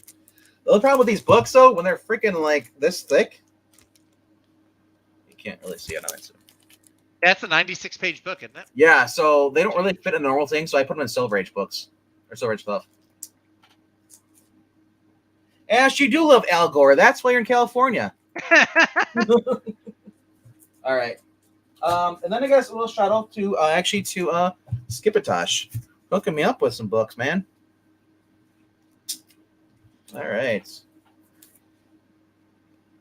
The only problem with these books, though, when they're freaking like this thick, you can't really see it on it. That's a 96-page book, isn't it? Yeah, so they don't really fit in a normal thing, so I put them in Silver Age books. Or Silver Age stuff. Ash, you do love Al Gore. That's why you're in California. All right. And then I guess a little shout out to Skipitosh. Hooking me up with some books, man. All right.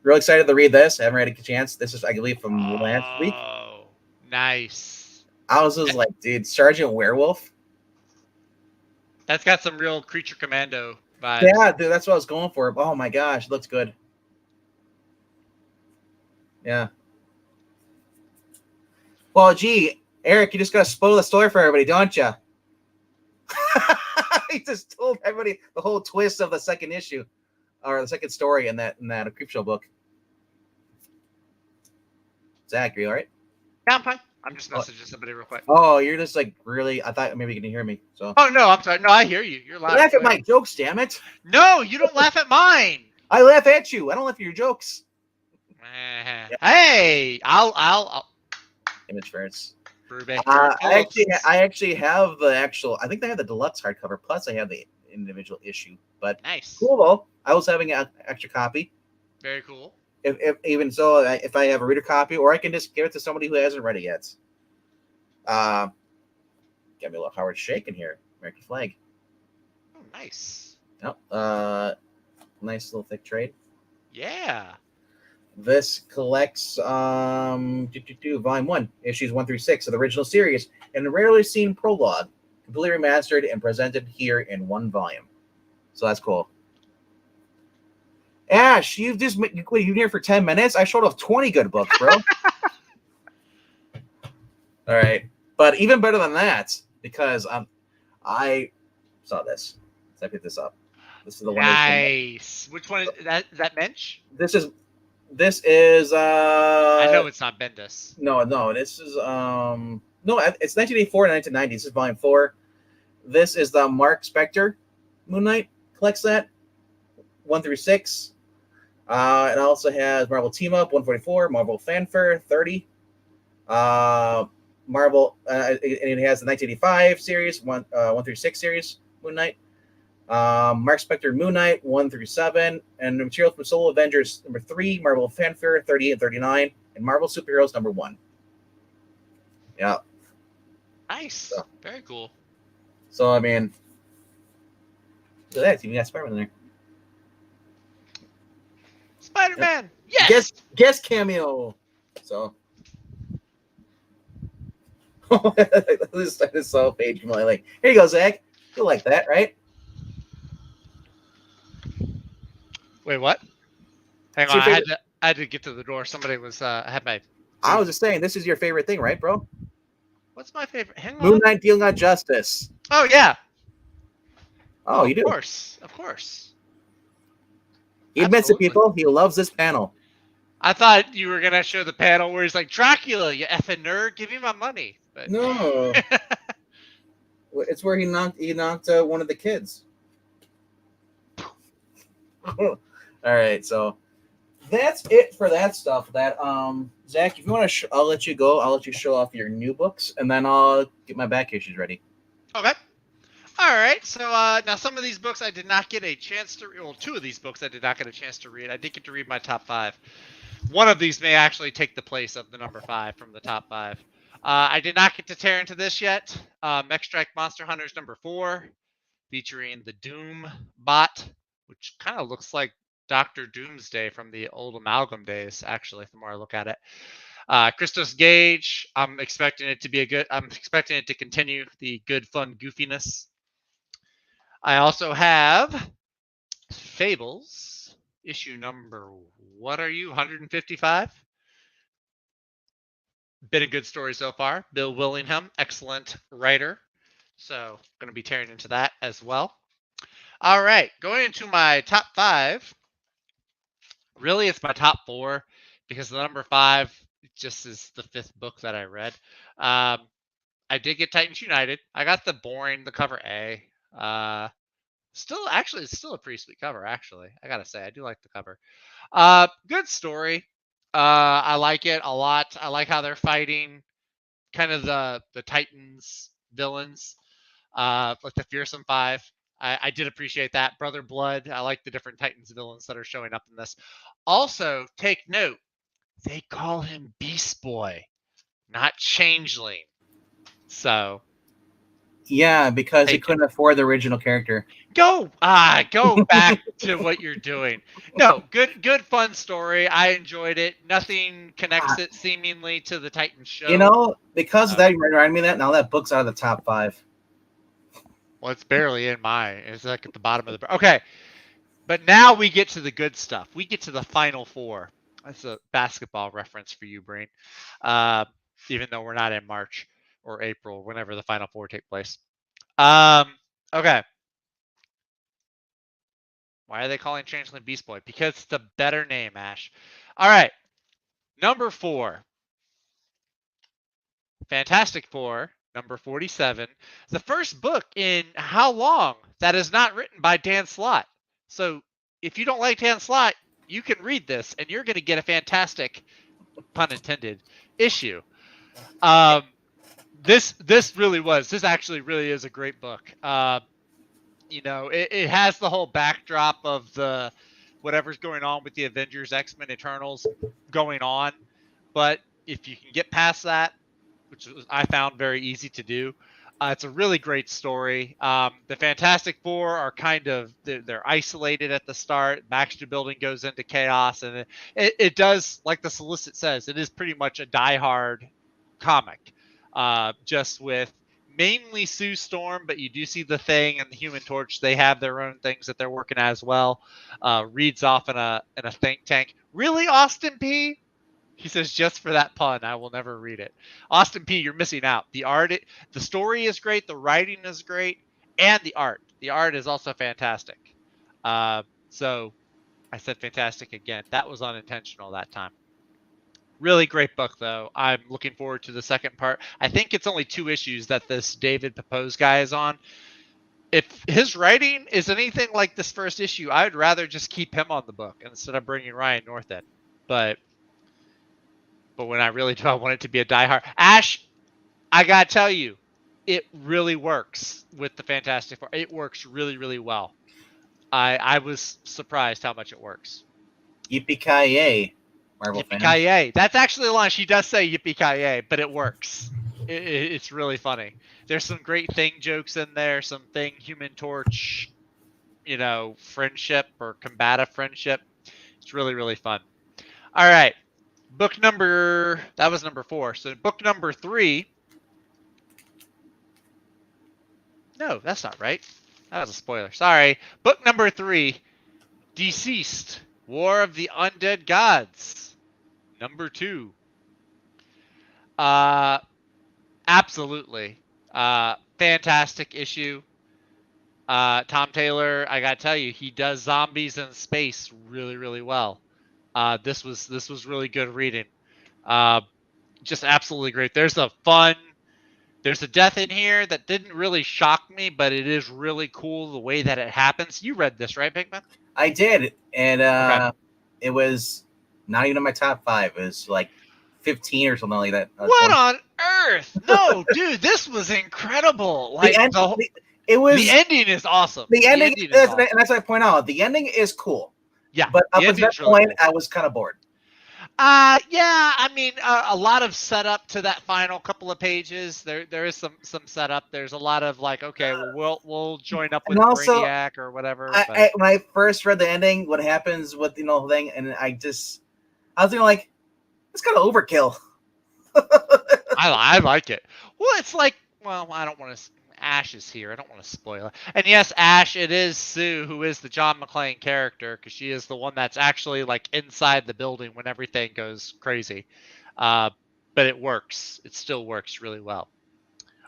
Real excited to read this. I haven't read a chance. This is, I believe, from last week. Nice. I was just like, dude, Sergeant Werewolf. That's got some real Creature Commando vibes. Yeah, dude, that's what I was going for. Oh my gosh, it looks good. Yeah. Well, gee, Eric, you just gotta spoil the story for everybody, don't you? He just told everybody the whole twist of the second issue, or the second story in that Creepshow book. Zach, are you all right? Yeah, I'm fine. I'm just messaging somebody real quick. Oh, you're just like really. I thought maybe you didn't hear me. So. Oh no, I'm sorry. No, I hear you. You're loud. Laugh at my jokes, damn it! No, you don't laugh at mine. I laugh at you. I don't laugh at your jokes. Hey, I'll. Image ferrets. I actually have the actual. I think they have the deluxe hardcover. Plus, I have the individual issue. But nice. Cool though. I was having an extra copy. Very cool. If even so, if I have a reader copy, or I can just give it to somebody who hasn't read it yet. Got me a little Howard Shake in here. American flag. Oh, nice. Yep. Nice little thick trade. Yeah. This collects volume 1, issues 1 through 6 of the original series, and a rarely seen prologue, completely remastered and presented here in one volume. So that's cool. Ash, you've been here for 10 minutes. I showed off 20 good books, bro. All right, but even better than that, because I saw this. So I picked this up. This is the one. Nice. Which one is that? Is that Mensch? This is. I know it's not Bendis. No. This is no. It's 1984 and 1990. This is volume 4. This is the Mark Spector Moon Knight collects that 1 through 6. It also has Marvel Team Up 144, Marvel Fanfare 30. Marvel, and it has the 1985 series 1 through 6 series Moon Knight. Mark Spector Moon Knight 1 through 7, and the material from Solo Avengers number 3, Marvel Fanfare 38 and 39, and Marvel Superheroes number 1. Yeah. Nice. So, very cool. So I mean, look at that. You got Spider-Man in there. Spider-Man. Yes. Guest cameo. So. This is so page like, here you go, Zach. You like that, right? Wait, what? Hang on, I had to get to the door. Somebody was had my. I was just saying, this is your favorite thing, right, bro? What's my favorite? Hang on. Moon Knight dealing out justice. Oh yeah. Oh, you do. Of course. He admits it, people. He loves this panel. I thought you were gonna show the panel where he's like, Dracula, you effing nerd, give me my money. But No, it's where he knocked one of the kids. All right, so that's it for that stuff. That Zach, if you want to, I'll let you go. I'll let you show off your new books, and then I'll get my back issues ready. okay. All right. So now some of these books I did not get a chance to. Well, two of these books I did not get a chance to read. I did get to read my top 5. One of these may actually take the place of the number 5 from the top 5. I did not get to tear into this yet. Mech Strike Monster Hunters number 4, featuring the Doom bot, which kind of looks like Doctor Doomsday from the old Amalgam days. Actually, the more I look at it. Christos Gage. I'm expecting it to be I'm expecting it to continue the good, fun goofiness. I also have Fables, issue number, what are you, 155? Been a good story so far. Bill Willingham, excellent writer. So going to be tearing into that as well. All right, going into my top 5. Really, it's my top 4 because the number 5 just is the 5th book that I read. I did get Titans United. I got the cover A. Actually, it's still a pretty sweet cover. Actually, I gotta say, I do like the cover. Good story. I like it a lot. I like how they're fighting, kind of the Titans villains, like the Fearsome Five. I did appreciate that. Brother Blood. I like the different Titans villains that are showing up in this. Also, take note, they call him Beast Boy, not Changeling. So Yeah, because he couldn't afford the original character. Go back to what you're doing. No, good fun story. I enjoyed it. Nothing connects it seemingly to the Titans show. You know, because of that, you reminded me of that. Now that book's out of the top 5. Well, it's barely in mine. It's like at the bottom of the. Okay, but now we get to the good stuff. We get to the Final Four. That's a basketball reference for you, Brain. Even though we're not in March or April, whenever the Final Four take place. Okay. Why are they calling Changeling Beast Boy? Because it's the better name, Ash. All right. Number 4. Fantastic Four, number 47. The first book in how long that is not written by Dan Slott. So if you don't like Dan Slott, you can read this and you're going to get a fantastic, pun intended, issue. This actually really is a great book. You know, it has the whole backdrop of the whatever's going on with the Avengers, X-Men, Eternals going on. But if you can get past that, which I found very easy to do, it's a really great story. The Fantastic Four are kind of, they're isolated at the start. Baxter Building goes into chaos, and it does, like the solicit says, it is pretty much a diehard comic, just with mainly Sue Storm, but you do see the Thing and the Human Torch. They have their own things that they're working as well. Reads off in a think tank. Really, Austin P? He says, just for that pun, I will never read it. Austin P, you're missing out. The story is great. The writing is great. And the art. The art is also fantastic. So I said fantastic again. That was unintentional that time. Really great book, though. I'm looking forward to the second part. I think it's only 2 issues that this David Papose guy is on. If his writing is anything like this first issue, I would rather just keep him on the book instead of bringing Ryan North in. But when I really do, I want it to be a diehard. Ash, I gotta tell you, it really works with the Fantastic Four. It works really, really well. I was surprised how much it works. Yippee-ki-yay, Marvel fans. Yippee-ki-yay. That's actually a line. She does say yippee-ki-yay, but it works. It's really funny. There's some great Thing jokes in there, some Thing Human Torch, friendship or combative friendship. It's really, really fun. All right. That was number 4. So book number 3. No, that's not right. That was a spoiler. Sorry. Book number 3, Deceased, War of the Undead Gods. Number 2. Absolutely. Fantastic issue. Tom Taylor, I gotta tell you, he does zombies in space really, really well. This was really good reading. Just absolutely great. There's a death in here that didn't really shock me, but it is really cool the way that it happens. You read this, right, Pigman? I did, and Okay. it was not even in my top 5. It was like 15 or something like that. What 20. on earth? No, dude, this was incredible. The Like end. It the was ending is awesome. the The ending, ending is awesome. and that's what I point out. The ending is cool, Yeah, but the up until that ending's really point, cool. I was kind of bored. Yeah, I mean, a lot of setup to that final couple of pages. There is some setup. There's a lot of like, okay, well, we'll join up with And also, Brainiac or whatever. But when I first read the ending, what happens with the thing, and I was thinking like, it's kind of overkill. I like it. Well, it's like, well, I don't want to. Ash is here. I don't want to spoil it. And yes, Ash, it is Sue who is the John McClane character because she is the one that's actually like inside the building when everything goes crazy. But it works. It still works really well.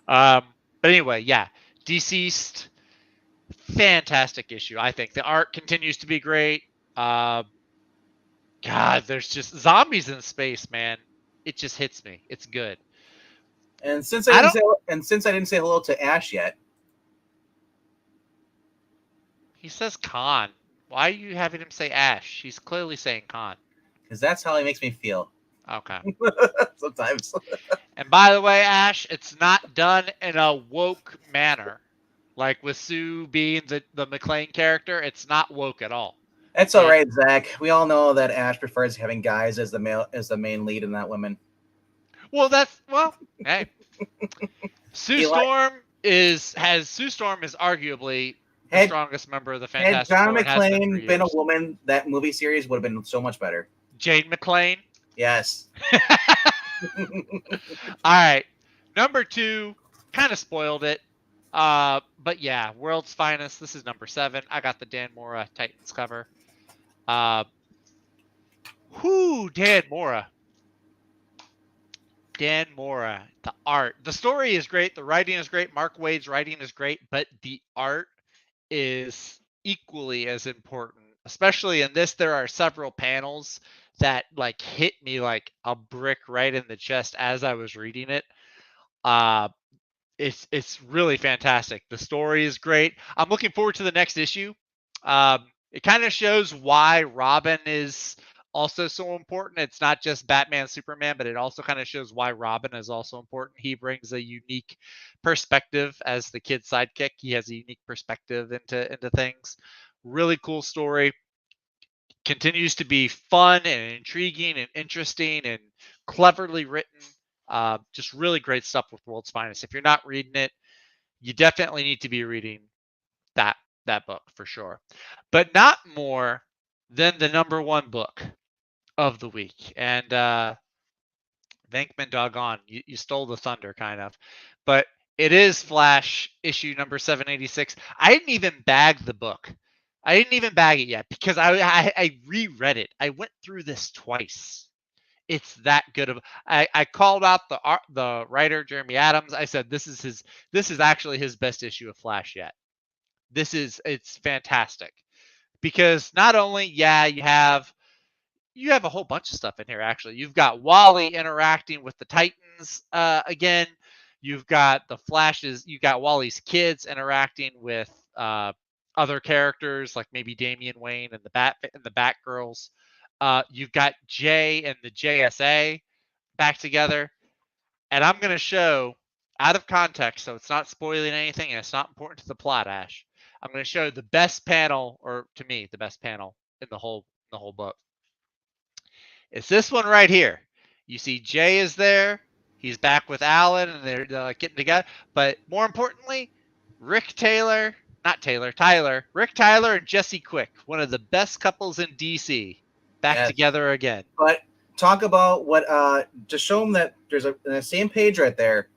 But anyway, yeah, Deceased, fantastic issue. I think the art continues to be great. God, there's just zombies in space, man. It just hits me. It's good. And since I I don't. didn't say hello to Ash yet, He says Khan. Why are you having him say Ash? He's clearly saying Khan. because that's how he makes me feel Okay. sometimes. And by the way, Ash, it's not done in a woke manner. Like with Sue being the McClane character, it's not woke at all. That's all right, Zach. We all know that Ash prefers having guys as the main lead and not women. Well, hey. Sue Storm is arguably the strongest member of the Fantastic Had John Four and has been for McClane been a years. woman, that movie series would have been so much better. Jane McClane. Yes. All right. Number 2, kind of spoiled it. But yeah, World's Finest. This is number 7. I got the Dan Mora Titans cover. Dan Mora. Dan Mora. The art. The story is great. The writing is great. Mark Waid's writing is great, but the art is equally as important. Especially in this, there are several panels that like hit me like a brick right in the chest as I was reading it. It's really fantastic. The story is great. I'm looking forward to the next issue. It kind of shows why Robin is also so important. It's not just Batman, Superman, but it also kind of shows why Robin is also important. He brings a unique perspective as the kid sidekick. He has a unique perspective into things. Really cool story. Continues to be fun and intriguing and interesting and cleverly written. Just really great stuff with World's Finest. If you're not reading it, you definitely need to be reading that book for sure. But not more than the number 1 book of the week. And Venkman, doggone, you stole the thunder, kind of. But it is Flash issue number 786. I didn't even bag the book. I didn't even bag it yet because I reread it. I went through this twice. It's that good of. I called out the writer Jeremy Adams. I said this is actually his best issue of Flash yet. It's fantastic because not only you have a whole bunch of stuff in here. Actually, you've got Wally interacting with the Titans again. You've got the Flashes. You got Wally's kids interacting with other characters like maybe Damian Wayne and the Batgirls. You've got Jay and the JSA back together, and I'm going to show out of context, so it's not spoiling anything and it's not important to the plot. Ash, I'm going to show the best panel, or to me, the best panel in the whole book. It's this one right here. You see Jay is there. He's back with Alan, and they're getting together. But more importantly, Tyler, Rick Tyler and Jesse Quick, one of the best couples in DC, back together again. But talk about what, just show them that there's in the same page right there,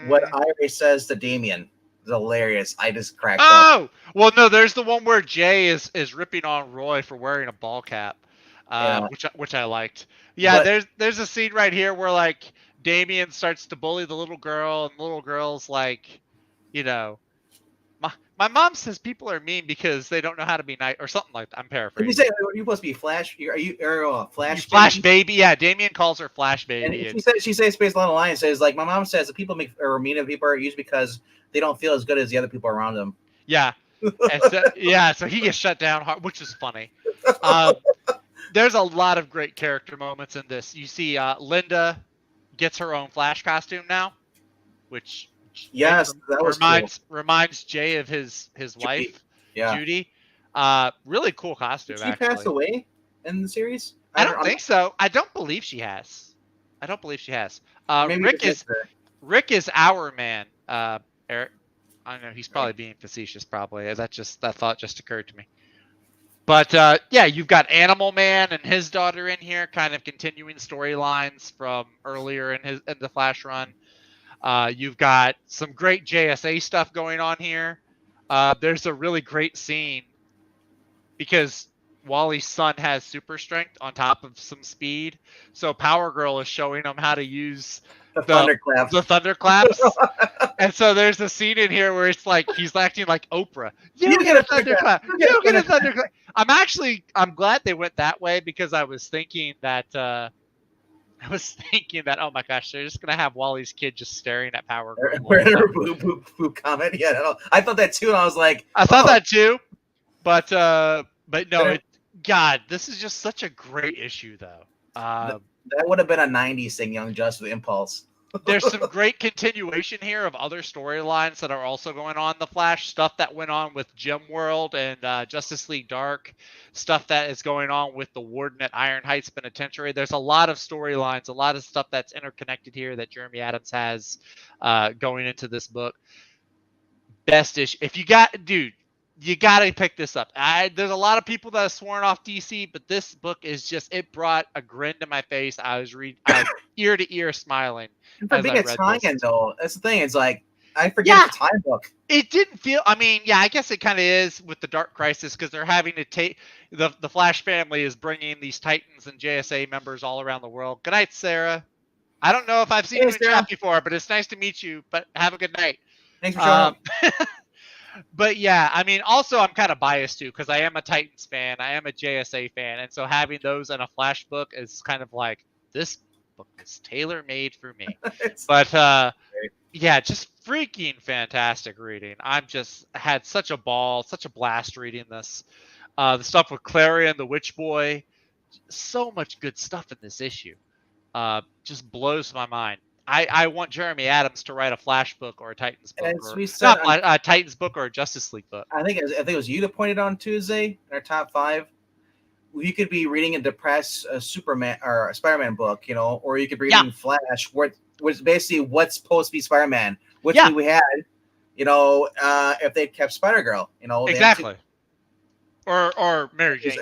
what Iris says to Damian is hilarious. I just cracked up. Oh, well, no, there's the one where Jay is ripping on Roy for wearing a ball cap. Which I liked. Yeah, but there's a scene right here where like Damian starts to bully the little girl, and the little girl's like, My mom says people are mean because they don't know how to be nice or something like that. I'm Did you paraphrasing. say you supposed to be Flash? Are you Flash? You Flash baby? Yeah, Damien calls her Flash baby. And she says based on the line says like my mom says that people are mean to people are used because they don't feel as good as the other people around them. Yeah, and so he gets shut down hard, which is funny. There's a lot of great character moments in this. You see, Linda gets her own Flash costume now, which that was reminds Jay of his wife, Judy. Really cool costume. Did she pass away in the series? I don't think so. I don't believe she has. Rick is our man. Eric. I know he's probably being facetious. Probably that thought just occurred to me. But yeah, you've got Animal Man and his daughter in here, kind of continuing storylines from earlier in the Flash run. You've got some great JSA stuff going on here. There's a really great scene because Wally's son has super strength on top of some speed. So Power Girl is showing him how to use the thunderclaps. And so there's a scene in here where it's like he's acting like Oprah. You get a thunderclap. You get a thunderclap. I'm glad they went that way because I was thinking that oh my gosh, they're just gonna have Wally's kid just staring at Power Girl. Comment. Yeah, I thought that too, and I was like, I thought that too, but no, God, this is just such a great issue though. That would have been a '90s thing, Young Justice with Impulse. There's some great continuation here of other storylines that are also going on in the Flash. Stuff that went on with Gem World and Justice League Dark. Stuff that is going on with the Warden at Iron Heights Penitentiary. There's a lot of storylines, a lot of stuff that's interconnected here that Jeremy Adams has going into this book. Best issue. If you got, dude, you got to pick this up. There's a lot of people that have sworn off DC, but this book is just, it brought a grin to my face. I was ear to ear smiling. For being a tie-in, though, that's the thing. It's like, I forget the time book. It didn't feel, I mean, yeah, I guess it kind of is with the Dark Crisis because they're having to take, the Flash family is bringing these Titans and JSA members all around the world. Good night, Sarah. I don't know if I've seen you in chat before, but it's nice to meet you, but have a good night. Thanks for showing up. But yeah, I mean, also I'm kind of biased too because I am a Titans fan, I am a JSA fan, and so having those in a Flash book is kind of like, this book is tailor-made for me. But yeah, just freaking fantastic reading. I'm just had such a ball, such a blast reading this. The stuff with Clarion, the Witch Boy, so much good stuff in this issue. Just blows my mind. I want Jeremy Adams to write a Flash book or a Titans book, a Titans book or a Justice League book. I think it was you that pointed on Tuesday in our top 5. You could be reading a depressed Superman or a Spider-Man book, you know, or you could be reading Flash, where was basically what's supposed to be Spider-Man, which we had, you know, if they kept Spider-Girl, you know, exactly, or Mary Jane,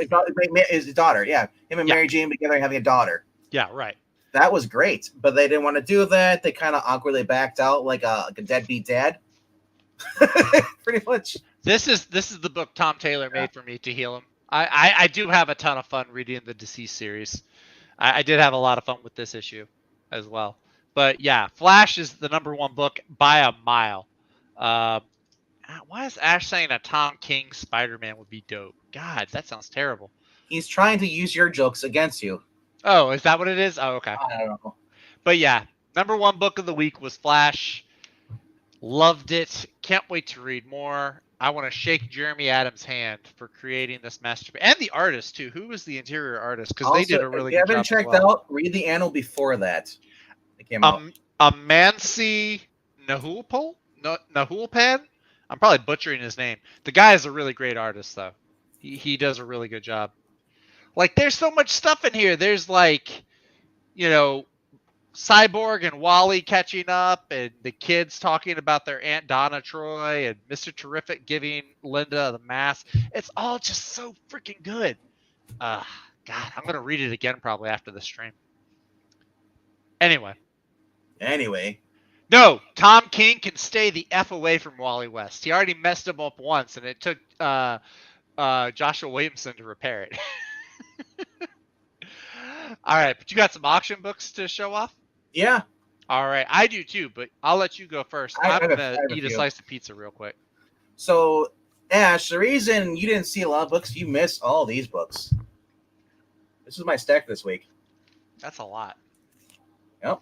his daughter, him and Mary Jane together having a daughter, right. That was great, but they didn't want to do that. They kind of awkwardly backed out like a deadbeat dad. Pretty much. This is the book Tom Taylor made for me to heal him. I do have a ton of fun reading the Deceased series. I did have a lot of fun with this issue as well. But yeah, Flash is the #1 book by a mile. Why is Ash saying a Tom King Spider-Man would be dope? God, that sounds terrible. He's trying to use your jokes against you. Oh, is that what it is? Oh, okay. I don't know. But yeah, #1 book of the week was Flash. Loved it. Can't wait to read more. I want to shake Jeremy Adams' hand for creating this masterpiece. And the artist, too. Who was the interior artist? Because they did a really good job. If you haven't checked out, read the annal before that. It came out. Amansi Nahulpan? I'm probably butchering his name. The guy is a really great artist, though. He does a really good job. Like, there's so much stuff in here. There's, like, you know, Cyborg and Wally catching up, and the kids talking about their Aunt Donna Troy, and Mr. Terrific giving Linda the mask. It's all just so freaking good. God, I'm going to read it again probably after the stream. Anyway. No, Tom King can stay the F away from Wally West. He already messed him up once, and it took Joshua Williamson to repair it. All right, but you got some auction books to show off? Yeah. All right, I do too, but I'll let you go first. I'm going to eat a slice of pizza real quick. So, Ash, the reason you didn't see a lot of books, you missed all these books. This is my stack this week. That's a lot. Yep.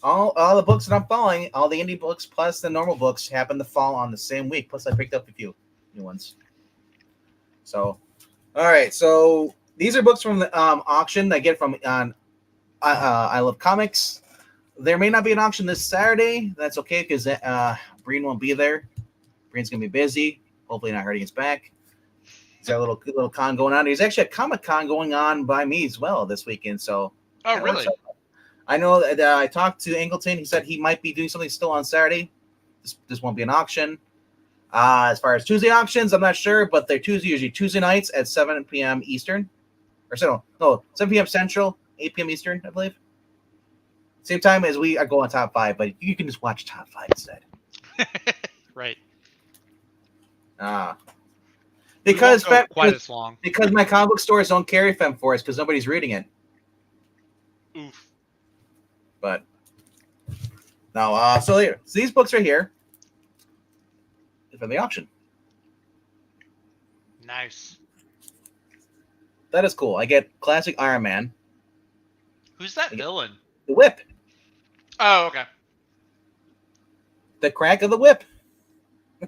All the books that I'm following, all the indie books plus the normal books, happen to fall on the same week. Plus, I picked up a few new ones. So, all right. So these are books from the auction that I get from I Love Comics. There may not be an auction this Saturday. That's okay because Breen won't be there. Breen's gonna be busy. Hopefully, not hurting his back. He's got a little con going on. There's actually a Comic Con going on by me as well this weekend. So, Oh, really? I know that I talked to Angleton. He said he might be doing something still on Saturday. This won't be an auction. As far as Tuesday auctions, I'm not sure, but they're usually Tuesday nights at 7 p.m. Eastern. Or no, 7 p.m. Central, 8 p.m. Eastern, I believe. Same time as we are going top 5, but you can just watch top 5 instead. Right. Because quite as long. Because my comic book stores don't carry Femforce because nobody's reading it. Oof. But no, so these books right here from the auction. Nice. That is cool. I get classic Iron Man. Who's that villain? The Whip. Oh, okay. The crack of the whip. I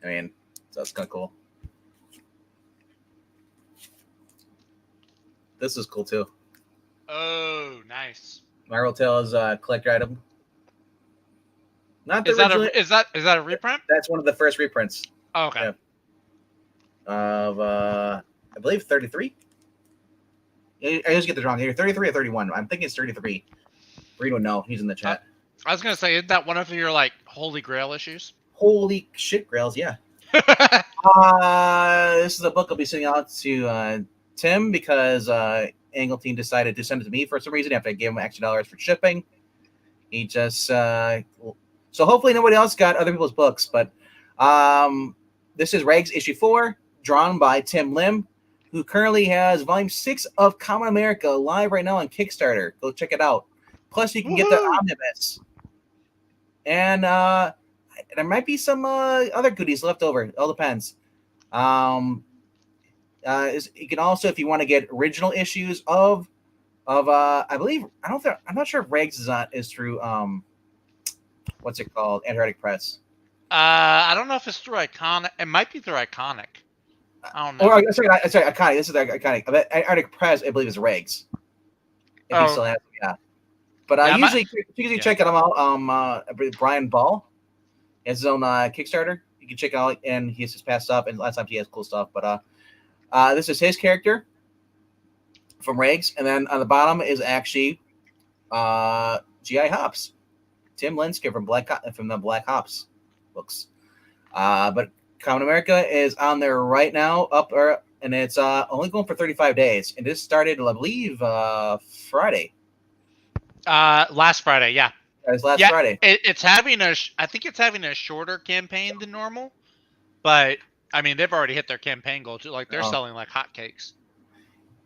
mean, so that's kind of cool. This is cool too. Oh, nice. Marvel Tales collector item. Not the Is that a reprint? That's one of the first reprints. Oh, okay. Yeah. Of I believe 33. I always get this wrong. Either 33 or 31. I'm thinking it's 33. Reed would know. He's in the chat. I was gonna say, isn't that one of your like Holy Grail issues? Holy shit, Grails, yeah. This is a book I'll be sending out to Tim because Angleton decided to send it to me for some reason after I gave him extra dollars for shipping. He just so hopefully nobody else got other people's books, but this is Rags issue 4, drawn by Tim Lim, who currently has volume 6 of Common America live right now on Kickstarter. Go check it out. Plus, you can get the omnibus, and there might be some other goodies left over. It all depends. You can also, if you want to get original issues of I believe I'm not sure if Rags is through what's it called, Antarctic Press. I don't know if it's through Iconic. It might be through Iconic. I don't know. Or sorry, Iconic. This is the Iconic. Antarctic Press, I believe, is Rags. If he still has it, yeah. But usually check them out. Brian Ball has his own Kickstarter. You can check out, and he's just passed up. And last time he has cool stuff. But this is his character from Rags, and then on the bottom is actually G.I. Hops, Tim Linsky from the Black Hops books. But Common America is on there right now, and it's only going for 35 days. And this started, I believe, Friday. Last Friday, yeah. It was last Friday. It's having I think it's having a shorter campaign than normal, but I mean they've already hit their campaign goal too. Like they're selling like hotcakes.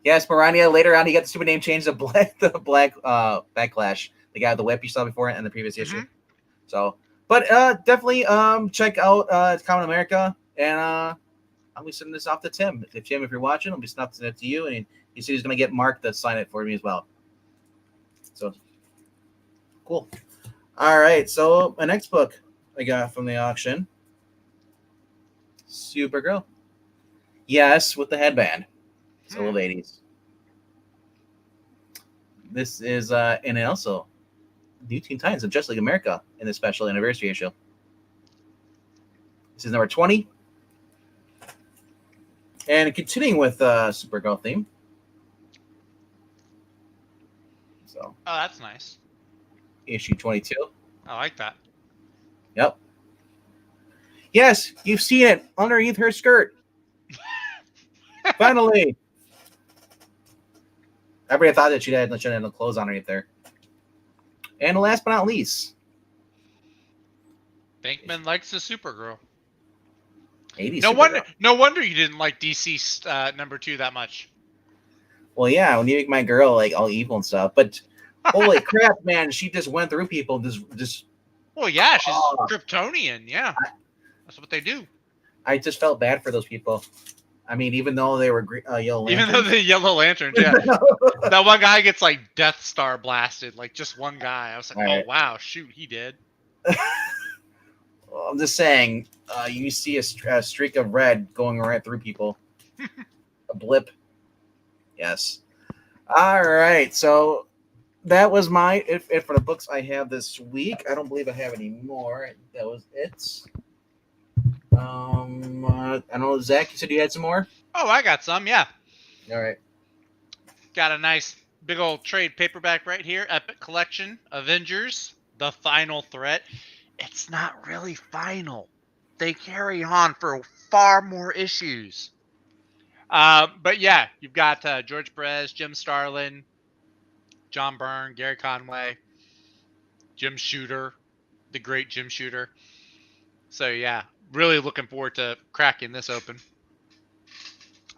Yes, Marania. Later on, he got the stupid name changed to Black Backlash. The guy with the whip you saw before in the previous issue. So, but definitely check out Common America, and I'll be sending this off to Tim. If you're watching, I'll be sending it to you, and he said he's going to get Mark to sign it for me as well. So cool. All right, so my next book I got from the auction, Supergirl. Yes, with the headband. It's old 80s. This is and also New Teen Titans of Just Like America in the special anniversary issue. This is number 20. And continuing with Supergirl theme. So. Oh, that's nice. Issue 22. I like that. Yep. Yes, you've seen it underneath her skirt. Finally. Everybody thought that she had no clothes underneath there. And last but not least, Bankman likes the Supergirl. 80s. No wonder you didn't like DC number 2 that much. Well, yeah, when you make my girl like all evil and stuff, but holy crap, man, she just went through people. Just. Well, yeah, she's Kryptonian. Yeah. That's what they do. I just felt bad for those people. I mean, even though they were Yellow Even though Lanterns. the Yellow Lanterns, yeah. That one guy gets like Death Star blasted, like just one guy. I was like, Right. oh wow, shoot, he did. Well, I'm just saying, you see a streak of red going right through people. A blip. Yes. All right. So that was my it for the books I have this week. I don't believe I have any more. That was it. I don't know, Zach. You said you had some more. Oh, I got some, yeah. All right. Got a nice big old trade paperback right here. Epic Collection, Avengers, The Final Threat. It's not really final. They carry on for far more issues. But yeah, you've got George Perez, Jim Starlin, John Byrne, Gary Conway, Jim Shooter, the great Jim Shooter. So yeah, really looking forward to cracking this open.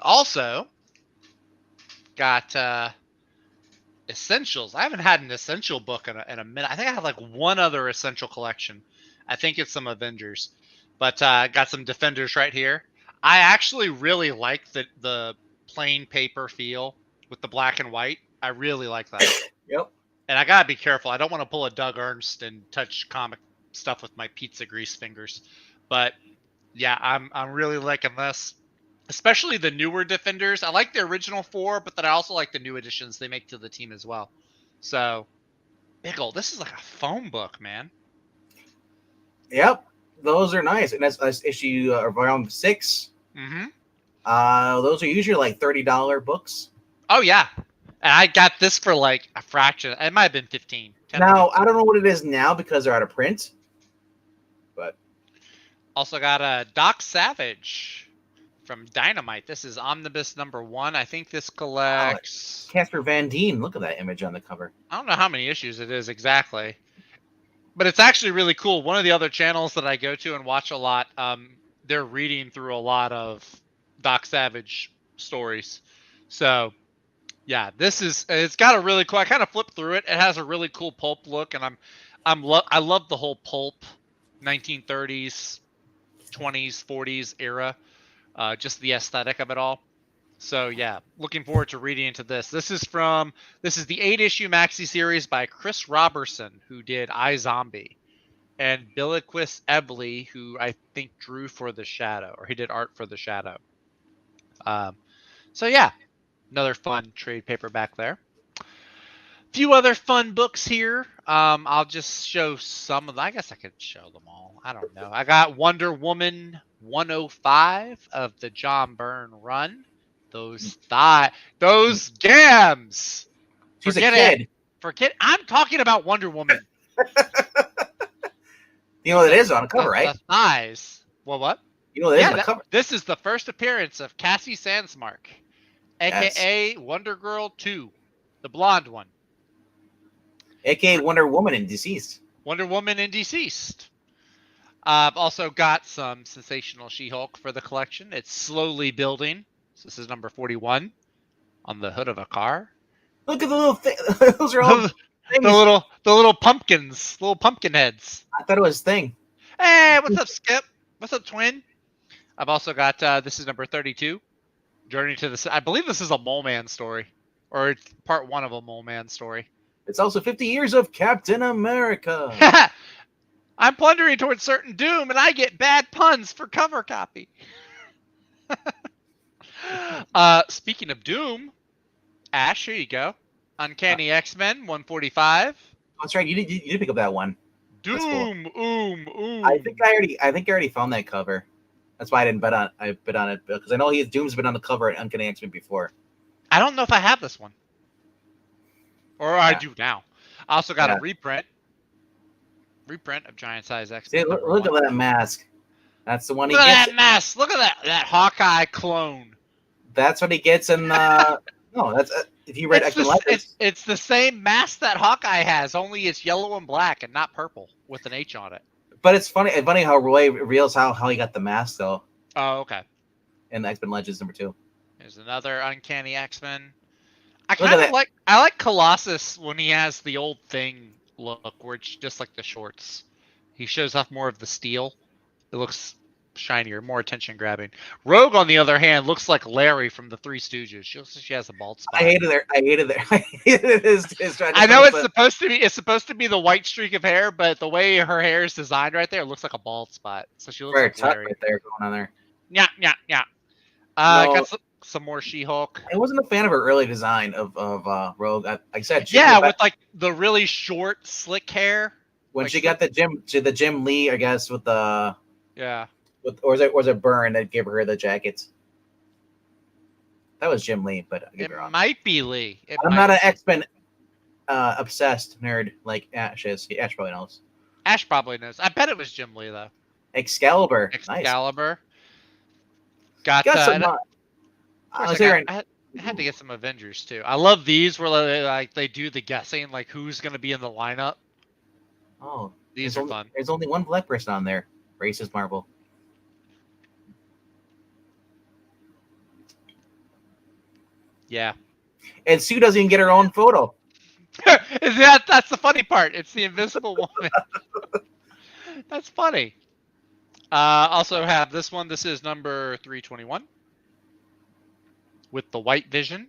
Also, got Essentials. I haven't had an Essential book in a minute. I think I had like one other Essential collection. I think it's some Avengers. But got some Defenders right here. I actually really like the plain paper feel with the black and white. I really like that. Yep. And I gotta be careful. I don't want to pull a Doug Ernst and touch comic stuff with my pizza grease fingers. But yeah, I'm really liking this. Especially the newer Defenders. I like the original 4, but then I also like the new additions they make to the team as well. So, big ol', this is like a phone book, man. Yep. Those are nice, and that's issue volume 6. Mm-hmm. Those are usually like $30 books. Oh yeah, and I got this for like a fraction. It might have been 15. Now I don't know what it is now because they're out of print. But also got Doc Savage from Dynamite. This is Omnibus number 1. I think this collects Casper Van Dien. Look at that image on the cover. I don't know how many issues it is exactly, but it's actually really cool. One of the other channels that I go to and watch a lot, they're reading through a lot of Doc Savage stories. So yeah, it's got a really cool. I kind of flipped through it. It has a really cool pulp look, and I love the whole pulp 1930s, 20s, 40s era. Just the aesthetic of it all. So yeah, looking forward to reading into this. This is the 8-issue maxi series by Chris Robertson, who did iZombie, and Billiquis Ebley, who I think drew for The Shadow, or he did art for The Shadow. So yeah, another fun trade paperback there. Few other fun books here. I'll just show some of them. I guess I could show them all. I don't know. I got Wonder Woman 105 of the John Byrne run. Those gams. She's Forget a kid. Forget. I'm talking about Wonder Woman. You know what it is on the cover, right? The thighs. Well, what? You know what it is on the cover. This is the first appearance of Cassie Sandsmark, aka Wonder Girl 2, the blonde one. AKA Wonder Woman and Deceased. Wonder Woman and Deceased. I've also got some Sensational She-Hulk for the collection. It's slowly building. So this is number 41 on the hood of a car. Look at the little thing. Those are all the little pumpkins, little pumpkin heads. I thought it was Thing. Hey, what's up, Skip? What's up, Twin? I've also got this is number 32. Journey to the. I believe this is a Mole Man story, or it's part 1 of a Mole Man story. It's also 50 years of Captain America. I'm plundering towards certain doom, and I get bad puns for cover copy. Speaking of doom, Ash, here you go. Uncanny X-Men 145. That's right. You did pick up that one. Doom, cool. I think I already found that cover. That's why I didn't bet on it because I know Doom's been on the cover at Uncanny X-Men before. I don't know if I have this one. Or I do now. I also got a reprint of Giant Size X-Men. See, look at that mask. That's the one he gets. Look at that mask. Look at that Hawkeye clone. That's what he gets in no, that's if you read X-Men Legends. It's the same mask that Hawkeye has, only it's yellow and black and not purple with an H on it. But it's funny how Roy reveals how he got the mask though. Oh, okay. In the X-Men Legends number 2. There's another Uncanny X-Men. I like Colossus when he has the old Thing look, where it's just like the shorts. He shows off more of the steel. It looks shinier, more attention grabbing. Rogue, on the other hand, looks like Larry from the Three Stooges. She looks like she has a bald spot. I hated his I know it's supposed to be the white streak of hair, but the way her hair is designed right there, it looks like a bald spot. So she looks like Larry. Right there going on there. Yeah. No, got some more She-Hulk. I wasn't a fan of her early design of Rogue. Like I said, with like the really short, slick hair. When like she got the Jim Lee, I guess, with the or was it Byrne that gave her the jackets? That was Jim Lee, but I it might be Lee. I'm not an X-Men obsessed nerd like Ash is. Ash probably knows. Ash probably knows. I bet it was Jim Lee though. Excalibur. Nice. Got some. I had to get some Avengers too. I love these where they do the guessing, like who's going to be in the lineup. Oh, these are fun. There's only one black person on there. Racist Marvel. Yeah. And Sue doesn't even get her own photo. That's the funny part. It's the Invisible Woman. That's funny. Also have this one. This is number 321 with the White Vision.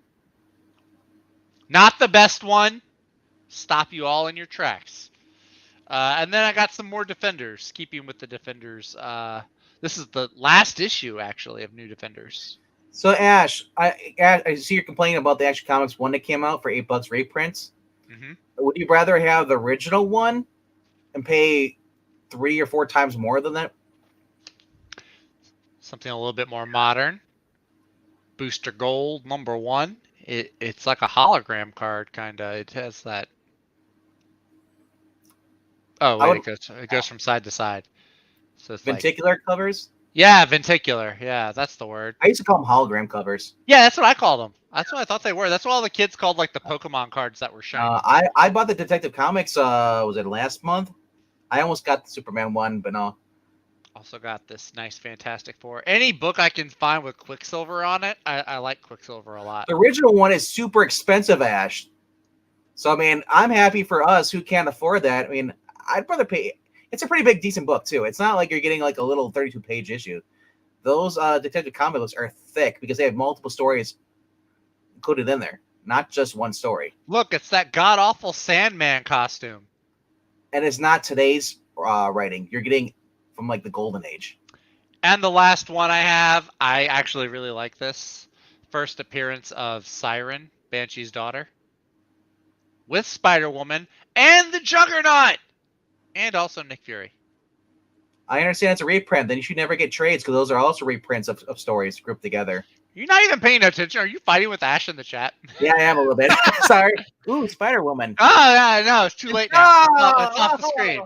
Not the best one. Stop you all in your tracks. And then I got some more Defenders. Keeping with the Defenders. This is the last issue, actually, of New Defenders. So Ash, I see you're complaining about the Action Comics one that came out for $8 reprints. Mm-hmm. Would you rather have the original one and pay 3 or 4 times more than that? Something a little bit more modern. Booster Gold #1. It's like a hologram card, kind of. It has that. Oh wait, it goes from side to side. So it's Venticular covers. Yeah, venticular. Yeah, that's the word. I used to call them hologram covers. Yeah, that's what I called them. That's what I thought they were. That's what all the kids called like the Pokemon cards that were shiny. I bought the Detective Comics. Was it last month? I almost got the Superman one, but no. Also got this nice Fantastic Four. Any book I can find with Quicksilver on it, I like Quicksilver a lot. The original one is super expensive, Ash. So I mean, I'm happy for us who can't afford that. I mean, I'd rather pay. It's a pretty big, decent book too. It's not like you're getting like a little 32-page issue. Those Detective Comic books are thick because they have multiple stories included in there, not just one story. Look, it's that god-awful Sandman costume. And it's not today's writing. You're getting from like the Golden Age. And the last one I have, I actually really like this. First appearance of Siren, Banshee's daughter, with Spider-Woman and the Juggernaut. And also Nick Fury. I understand it's a reprint. Then you should never get trades because those are also reprints of stories grouped together. You're not even paying attention. Are you fighting with Ash in the chat? Yeah, I am a little bit. Sorry. Ooh, Spider-Woman. Oh, yeah, no, it's too late now. It's off the screen.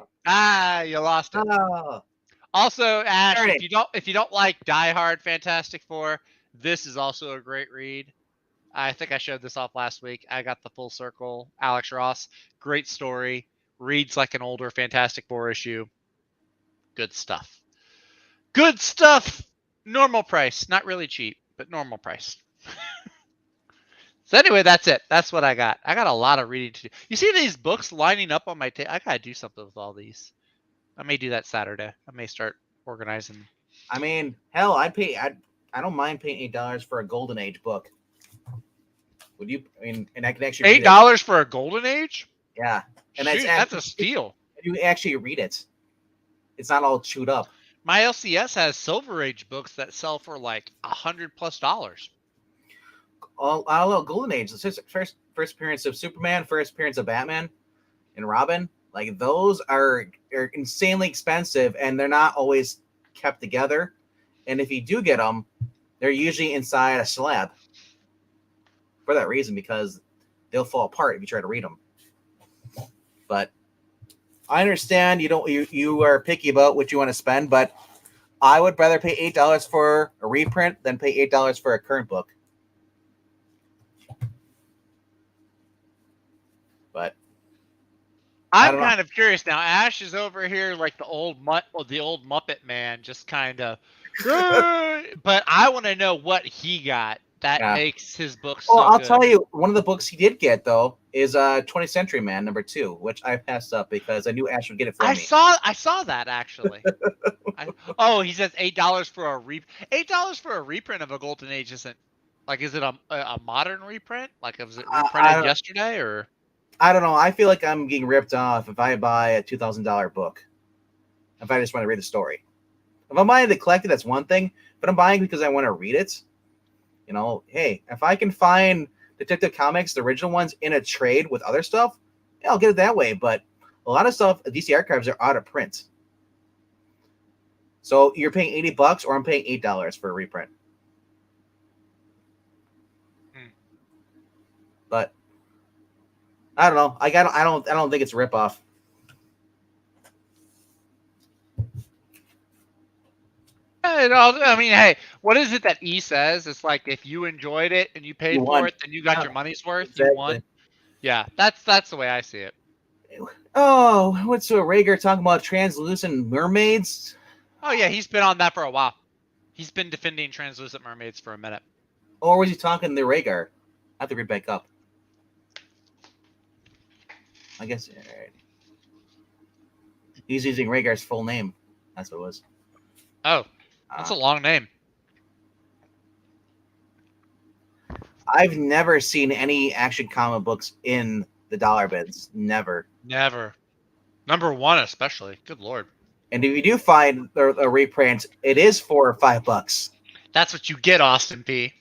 You lost it. Oh. Also, Ash, if you don't like Die Hard Fantastic Four, this is also a great read. I think I showed this off last week. I got the full circle. Alex Ross, great story. Reads like an older Fantastic Four issue. Good stuff. Good stuff. Normal price. Not really cheap, but normal price. So anyway, that's it. That's what I got. I got a lot of reading to do. You see these books lining up on my table? I got to do something with all these. I may do that Saturday. I may start organizing. I mean, hell, I don't mind paying $8 for a Golden Age book. Would you? I mean, and I can actually $8 for a Golden Age? Yeah. And shoot, that's a steal. You actually read it. It's not all chewed up. My LCS has Silver Age books that sell for like $100+. Golden Age, the first appearance of Superman, first appearance of Batman and Robin, like those are insanely expensive and they're not always kept together. And if you do get them, they're usually inside a slab for that reason, because they'll fall apart if you try to read them. But I understand you are picky about what you want to spend, but I would rather pay $8 for a reprint than pay $8 for a current book. But I'm kind of curious now. Ash is over here like the old Muppet man, just kind of. But I want to know what he got That Yeah. makes his book Well, so I'll good. tell you, one of the books he did get though is 20th Century Man #2, which I passed up because I knew Ash would get it for I me. saw that actually. He says $8 for a $8 for a reprint of a Golden Age isn't like, is it a modern reprint? Like, was it reprinted yesterday or? I don't know. I feel like I'm getting ripped off if I buy a $2,000 book. If I just want to read the story. If I'm buying the collected, that's one thing. But I'm buying because I want to read it. You know, hey, if I can find Detective Comics, the original ones, in a trade with other stuff, yeah, I'll get it that way. But a lot of stuff, DC Archives, are out of print. So you're paying $80 or I'm paying $8 for a reprint. But I don't know. I don't think it's a ripoff. I mean, hey, what is it that E says? It's like, if you enjoyed it and you paid You won. for it, then you got Yeah, your money's worth. exactly. You won. Yeah, that's the way I see it. Oh, what's Rager talking about translucent mermaids? Oh yeah, he's been on that for a while. He's been defending translucent mermaids for a minute. Or was he talking to Rhaegar? I have to read back up. I guess he's using Rhaegar's full name. That's what it was. Oh, that's a long name. I've never seen any Action comic books in the dollar bins. Never. Never. #1 especially. Good Lord. And if you do find a reprint, it is $4 or $5. That's what you get, Austin P.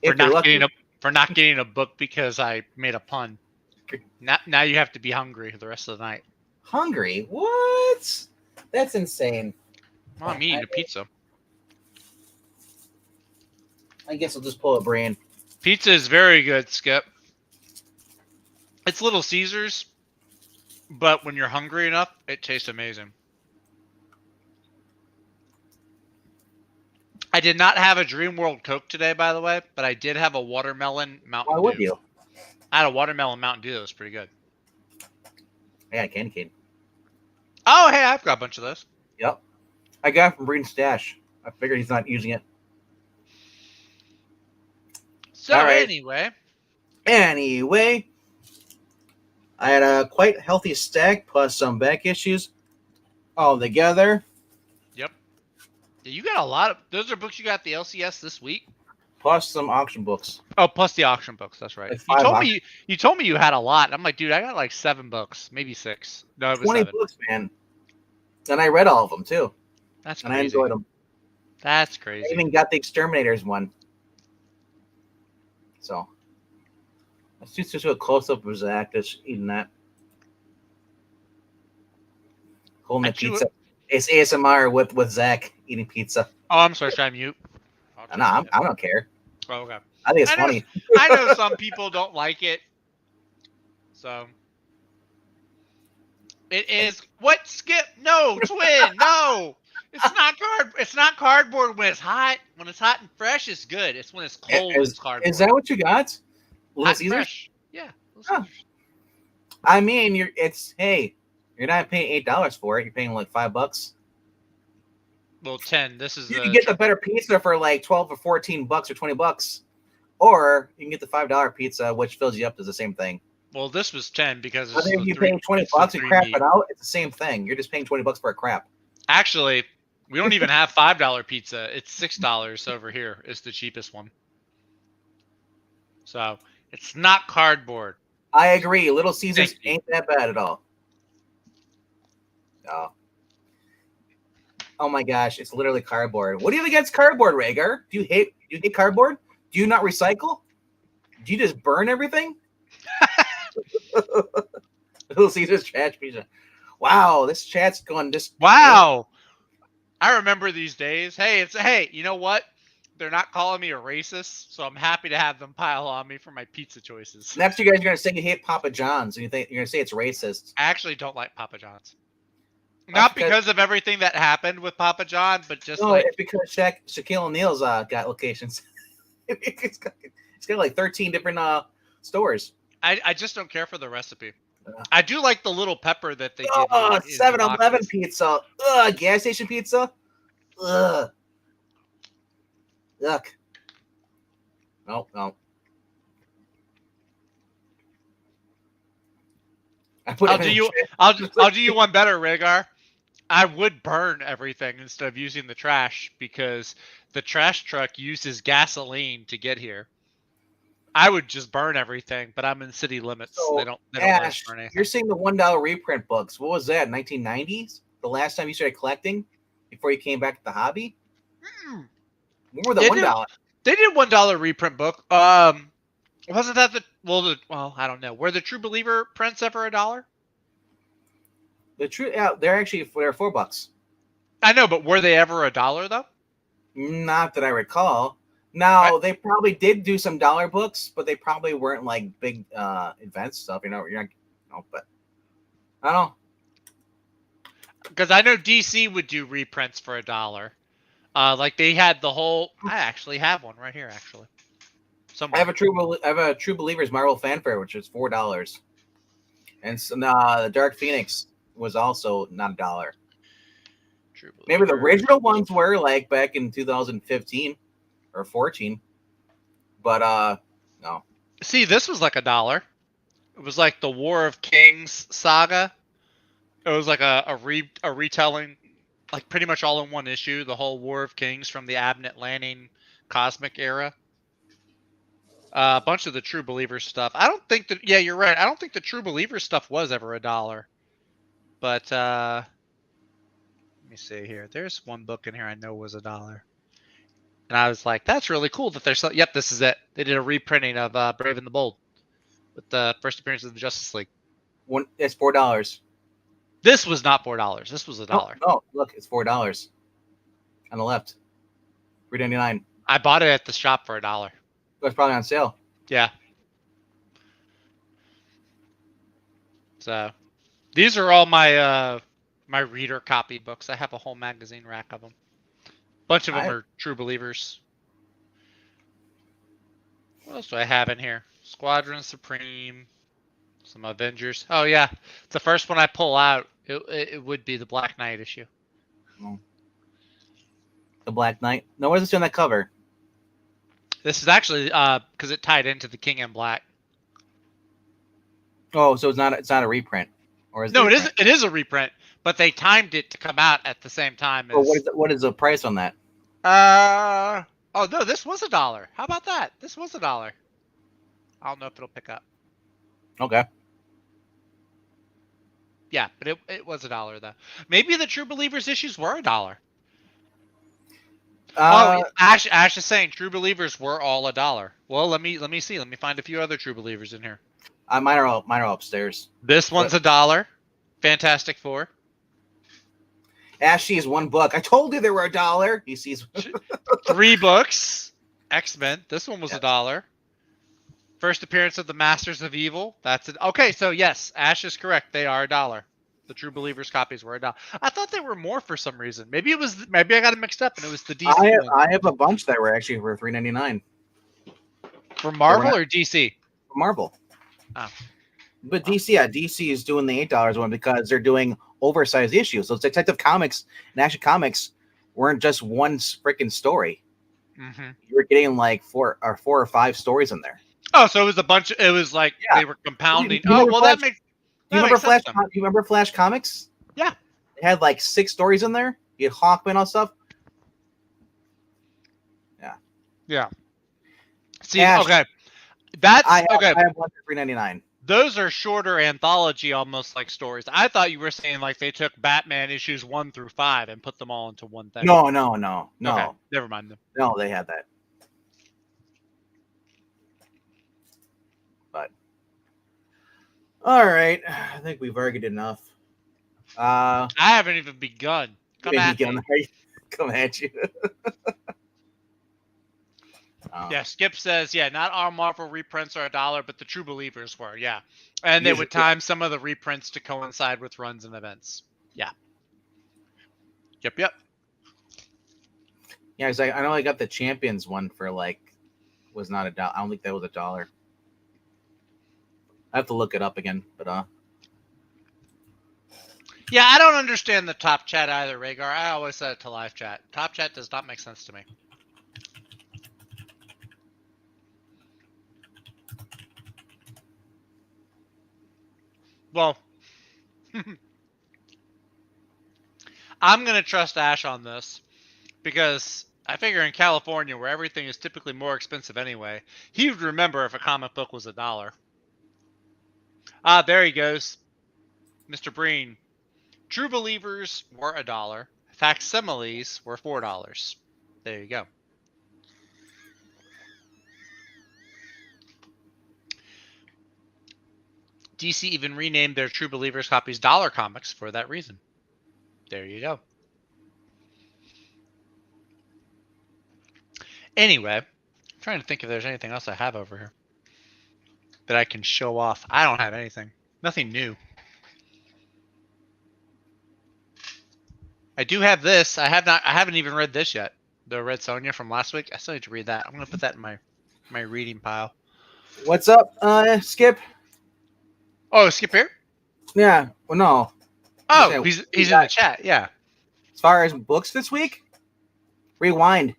for not getting a book because I made a pun. Now you have to be hungry the rest of the night. Hungry? What? That's insane. Well, I'm eating a pizza. I guess I'll just pull a brain. Pizza is very good, Skip. It's Little Caesars, but when you're hungry enough, it tastes amazing. I did not have a Dream World Coke today, by the way, but I did have a watermelon Mountain Dew. Why would you? I had a watermelon Mountain Dew that was pretty good. Yeah, candy cane. Oh, hey, I've got a bunch of those. Yep. I got it from Breen's stash. I figured he's not using it. So anyway, I had a quite healthy stack plus some back issues all together. Yep. Yeah, you got a lot of those. Are books you got at the LCS this week? Plus some auction books. Oh, plus the auction books. That's right. Like you told me you had a lot. I'm like, dude, I got like 7 books, maybe 6. No, it was 20 7. books, man. And I read all of them too. That's and crazy. I enjoyed them. That's crazy. I even got the Exterminators one. So let's just do a close up of Zach just eating that. Holding the pizza. It's ASMR with Zach eating pizza. Oh, I'm sorry. Should I mute? No, I don't care. Oh, okay. I think it's funny. I know some people don't like it. So it is what Skip? No, Twin, no. It's not cardboard when it's hot. When it's hot and fresh, it's good. It's when it's cold, it's cardboard. Is that what you got? Little Caesars? Yeah. Huh. I mean, you're not paying $8 for it. You're paying like $5. Well, 10. This is you can get the better pizza for like $12 or $14 or $20, or you can get the $5 pizza, which fills you up to the same thing. Well, this was 10 because whether you're paying $20 and crap it out, it's the same thing. You're just paying $20 for a crap. Actually, we don't even have $5 pizza. It's $6 over here. It's the cheapest one. So it's not cardboard. I agree. Little Caesars ain't that bad at all. No. Oh my gosh, it's literally cardboard. What do you have against cardboard, Rhaegar? Do you hate cardboard? Do you not recycle? Do you just burn everything? Little Caesars trash pizza. Wow, this chat's going just wow. I remember these days. Hey, you know what? They're not calling me a racist, so I'm happy to have them pile on me for my pizza choices. Next, you guys are gonna say you hate Papa John's, and you're gonna say it's racist. I actually don't like Papa John's. Not because of everything that happened with Papa John, but just it's because Shaquille O'Neal's got locations. it's got like 13 different stores. I just don't care for the recipe. I do like the little pepper that they give. 7-Eleven pizza. Gas station pizza. Yuck. No. I put I'll it do in you. I'll do you one better, Rhaegar. I would burn everything instead of using the trash because the trash truck uses gasoline to get here. I would just burn everything, but I'm in city limits. They So, don't let us Ash, burn you're anything. seeing the $1 reprint books. What was that? 1990s? The last time you started collecting before you came back to the hobby? When were the They $1? did $1 reprint book. Wasn't that well, I don't know. Were the True Believer prints ever $1? They're $4. I know, but were they ever $1 though? Not that I recall. I, Now they probably did do some dollar books, but they probably weren't like big event stuff. You're not, but I don't know. Because I know DC would do reprints for $1. Like they had the whole. I actually have one right here. Actually, somewhere. I have a True Believers Marvel Fanfare, which is $4, and so, the Dark Phoenix was also not $1. True Maybe the Believer. original ones were like back in 2015 or 14, but no. See, this was like $1. It was like the War of Kings saga. It was like a retelling, like pretty much all in one issue. The whole War of Kings from the Abnett Lanning cosmic era. A bunch of the True Believer stuff. I don't think that. Yeah, you're right. I don't think the True Believer stuff was ever $1. But let me see here. There's one book in here I know was $1. And I was like, that's really cool that there's. Yep, this is it. They did a reprinting of Brave and the Bold with the first appearance of the Justice League. It's $4. This was not $4. This was $1. No, look, it's $4 on the left. $3.99. I bought it at the shop for $1. It was probably on sale. Yeah. So these are all my my reader copy books. I have a whole magazine rack of them. Bunch of them are True Believers. What else do I have in here? Squadron Supreme, some Avengers. Oh yeah, the first one I pull out, it would be the Black Knight issue. The Black Knight. No, what does it say on that cover? This is actually because it tied into the King in Black. Oh, so it's not a reprint, or is No, it? It is a reprint, but they timed it to come out at the same time. As, what is the price on that? Oh no, this was $1. How about that? This was $1. I don't know if it'll pick up. Okay. Yeah, but it was $1 though. Maybe the True Believers issues were $1. Ash is saying True Believers were all $1. Well, let me see. Let me find a few other True Believers in here. Mine are all upstairs. This one's $1. Fantastic Four. Ashy is one book. I told you they were $1. He sees 3 books. X-Men. This one was $1. First appearance of the Masters of Evil. That's it. Okay, so yes, Ash is correct. They are $1. The True Believers copies were $1. I thought they were more for some reason. Maybe I got it mixed up and it was the DC one. I have a bunch that were actually for $3.99. For Marvel or DC? For Marvel. Oh. But DC is doing the $8 one because they're doing oversized issues. So Detective Comics and Action Comics weren't just one freaking story. Mm-hmm. You were getting like four or five stories in there. Oh, so it was a bunch. It was like they were compounding. That makes. You remember Flash? You remember Flash Comics? Yeah. It had like 6 stories in there. You had Hawkman and stuff. Yeah. Yeah. See, Ash, okay. I have one for $3.99. Those are shorter anthology, almost like stories. I thought you were saying like they took Batman issues 1 through 5 and put them all into one thing. No. Okay, never mind them. No, they had that. But all right, I think we've argued enough. I haven't even begun. Come at you. Yeah, Skip says, yeah, not all Marvel reprints are $1, but the True Believers were, yeah. And they would time some of the reprints to coincide with runs and events. Yeah. Yep. Yeah, because I know I got the Champions one for was not $1. I don't think that was $1. I have to look it up again, but yeah, I don't understand the top chat either, Rhaegar. I always said it to live chat. Top chat does not make sense to me. Well, I'm going to trust Ash on this because I figure in California, where everything is typically more expensive anyway, he would remember if a comic book was $1. Ah, there he goes. Mr. Breen. True Believers were $1. Facsimiles were $4. There you go. DC even renamed their True Believers copies dollar comics for that reason. There you go. Anyway, I'm trying to think if there's anything else I have over here that I can show off. I don't have anything. Nothing new. I do have this. I haven't even read this yet. The Red Sonja from last week. I still need to read that. I'm gonna put that in my reading pile. What's up, Skip? Oh, Skip here? Yeah. Well, no. Oh, he's in the chat. Yeah. As far as books this week, rewind.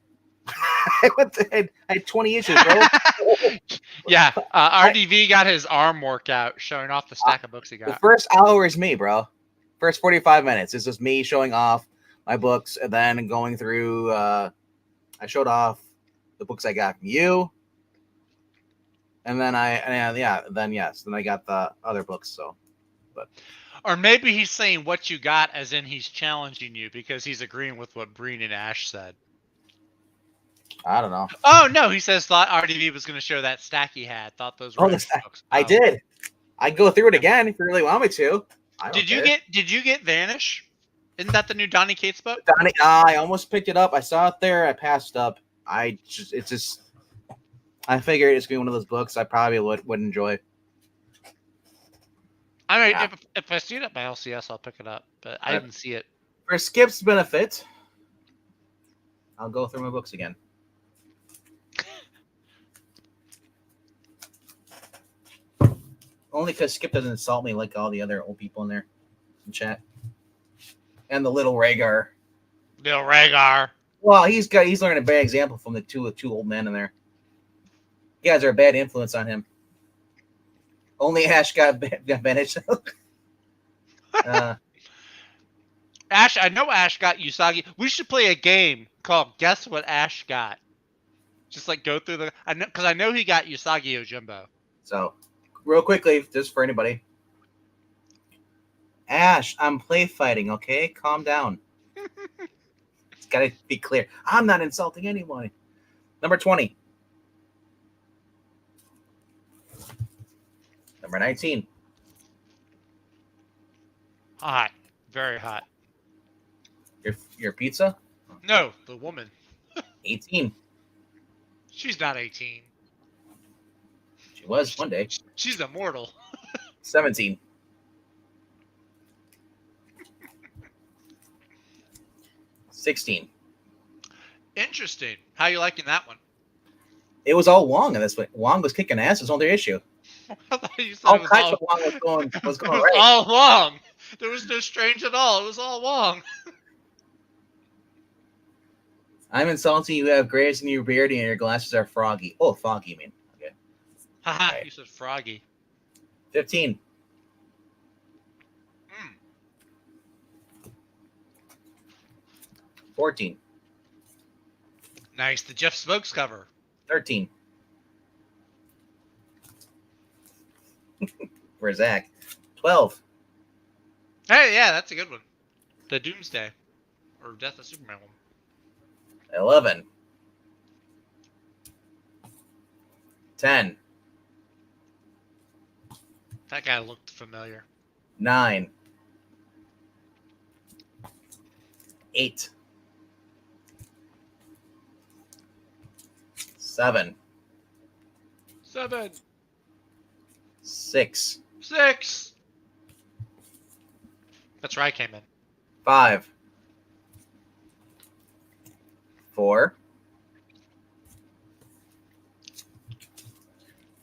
I had 20 issues, bro. Yeah. RDV got his arm workout showing off the stack of books he got. The first hour is me, bro. First 45 minutes is just me showing off my books, and then going through. I showed off the books I got from you, and then then I got the other books. So, but or maybe he's saying what you got, as in he's challenging you because he's agreeing with what Breen and Ash said. I don't know. Oh no, he says thought RDV was going to show that stack he had. Thought those were books. I did. I'd go through it again if you really want me to. Did you get Vanish? Isn't that the new Donny Cates book? I almost picked it up. I saw it there. I passed up. I figured it's gonna be one of those books I probably would enjoy. I mean, if I see it at my LCS, I'll pick it up. But I didn't see it. For Skip's benefit, I'll go through my books again. Only because Skip doesn't insult me like all the other old people in there in chat. And the little Rhaegar. Little Rhaegar. Well, he's learning a bad example from the two old men in there. You guys are a bad influence on him. Only Ash got banished. Ash, I know Ash got Usagi. We should play a game called Guess What Ash Got. Just like go through because I know he got Usagi Ojimbo. So, real quickly, just for anybody. Ash, I'm play fighting, okay? Calm down. It's got to be clear. I'm not insulting anyone. Number 20. Number 19. Hot. Very hot. Your pizza? No, the woman. 18. She's not 18. She was one day. She's immortal. 17. 16. Interesting. How you liking that one? It was all Wong in this one. Wong was kicking ass. It was only their issue. I thought you said All it was kinds of Wong was going it was right. all Wong. There was no Strange at all. It was all Wong. I'm insulting you. Have grays in your beard and your glasses are froggy. Oh, foggy, you mean. Okay. Haha, Right. You said froggy. 15. 14. Nice. The Jeff Smokes cover. 13. For Zach. 12. Hey, yeah, that's a good one. The Doomsday. Or Death of Superman one. 11. 10. That guy looked familiar. 9. 8. 7. 7. 6. 6. That's where I came in. 5. 4.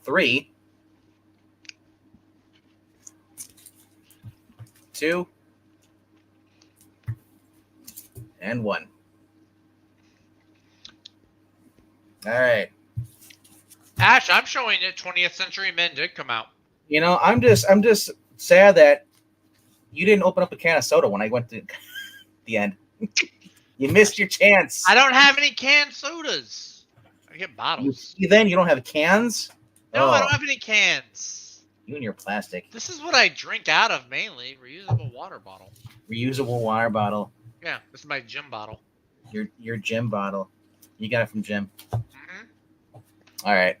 3. 2. And 1. All right. Ash, I'm showing it 20th Century Men did come out. You know, I'm just sad that you didn't open up a can of soda when I went to the end. You missed your chance. I don't have any canned sodas. I get bottles. You don't have cans? No, I don't have any cans. You and your plastic. This is what I drink out of mainly. Reusable water bottle. Reusable water bottle. Yeah, this is my gym bottle. Your gym bottle. You got it from gym. Mm-hmm. All right.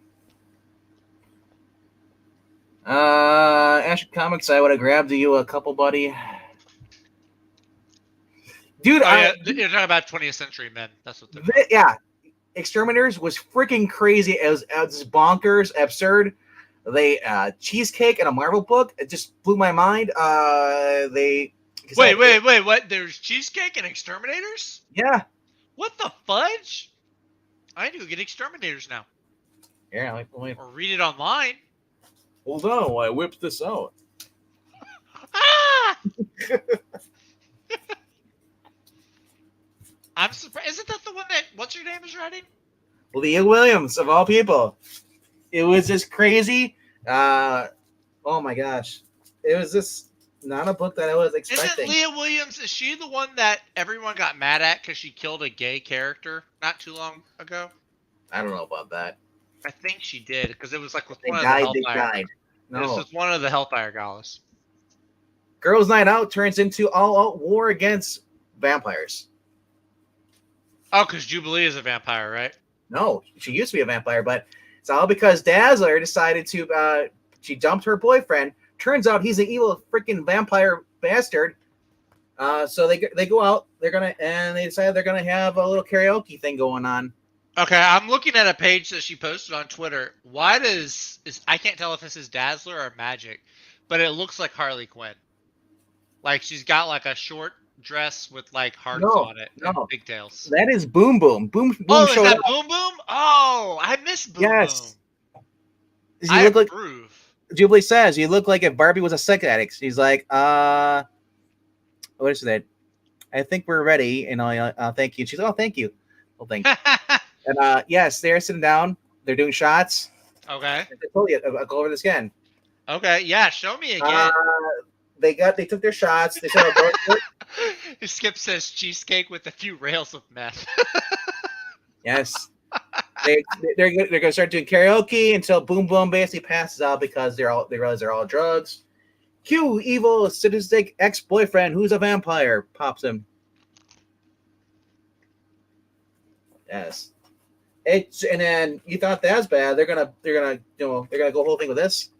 Action Comics, I would have grabbed you a couple, buddy. Dude, you're talking about 20th Century Men. That's what they're yeah. Exterminators was freaking crazy. It was bonkers, absurd. They cheesecake in a Marvel book. It just blew my mind. Wait, what? There's cheesecake and Exterminators? Yeah. What the fudge? I need to get Exterminators now. Yeah, or read it online. Hold on, while I whip this out. Ah! I'm surprised. Isn't that the one that what's your name is writing? Leah Williams, of all people. It was just crazy. Oh my gosh. It was just not a book that I was expecting. Isn't Leah Williams, is she the one that everyone got mad at because she killed a gay character not too long ago? I don't know about that. I think she did, because it was like with They one died, of the Hellfire. No. This was one of the Hellfire galas. Girls' Night Out turns into all-out war against vampires. Oh, because Jubilee is a vampire, right? No, she used to be a vampire, but it's all because Dazzler decided to, she dumped her boyfriend. Turns out he's an evil freaking vampire bastard. So they go out, they decide they're gonna have a little karaoke thing going on. Okay, I'm looking at a page that she posted on Twitter. Why I can't tell if this is Dazzler or Magic, but it looks like Harley Quinn. Like she's got like a short dress with like hearts on it and pigtails. That is Boom Boom. Boom Boom. Oh, is that Boom Boom? Oh, I miss Boom Boom. Yes. I approve. Jubilee says you look like if Barbie was a sex addict. She's like, what is that? I think we're ready. And thank you. She's like, oh, thank you. Well, thank you. And yes, they're sitting down. They're doing shots. Okay. I told you, I'll go over this again. Okay, yeah, show me again. They took their shots. They said, Skip says cheesecake with a few rails of meth. Yes. They're gonna start doing karaoke until Boom Boom basically passes out because they realize they're all drugs. Cue evil sadistic ex-boyfriend who's a vampire pops him. Yes. And then you thought that's bad. They're gonna go whole thing with this.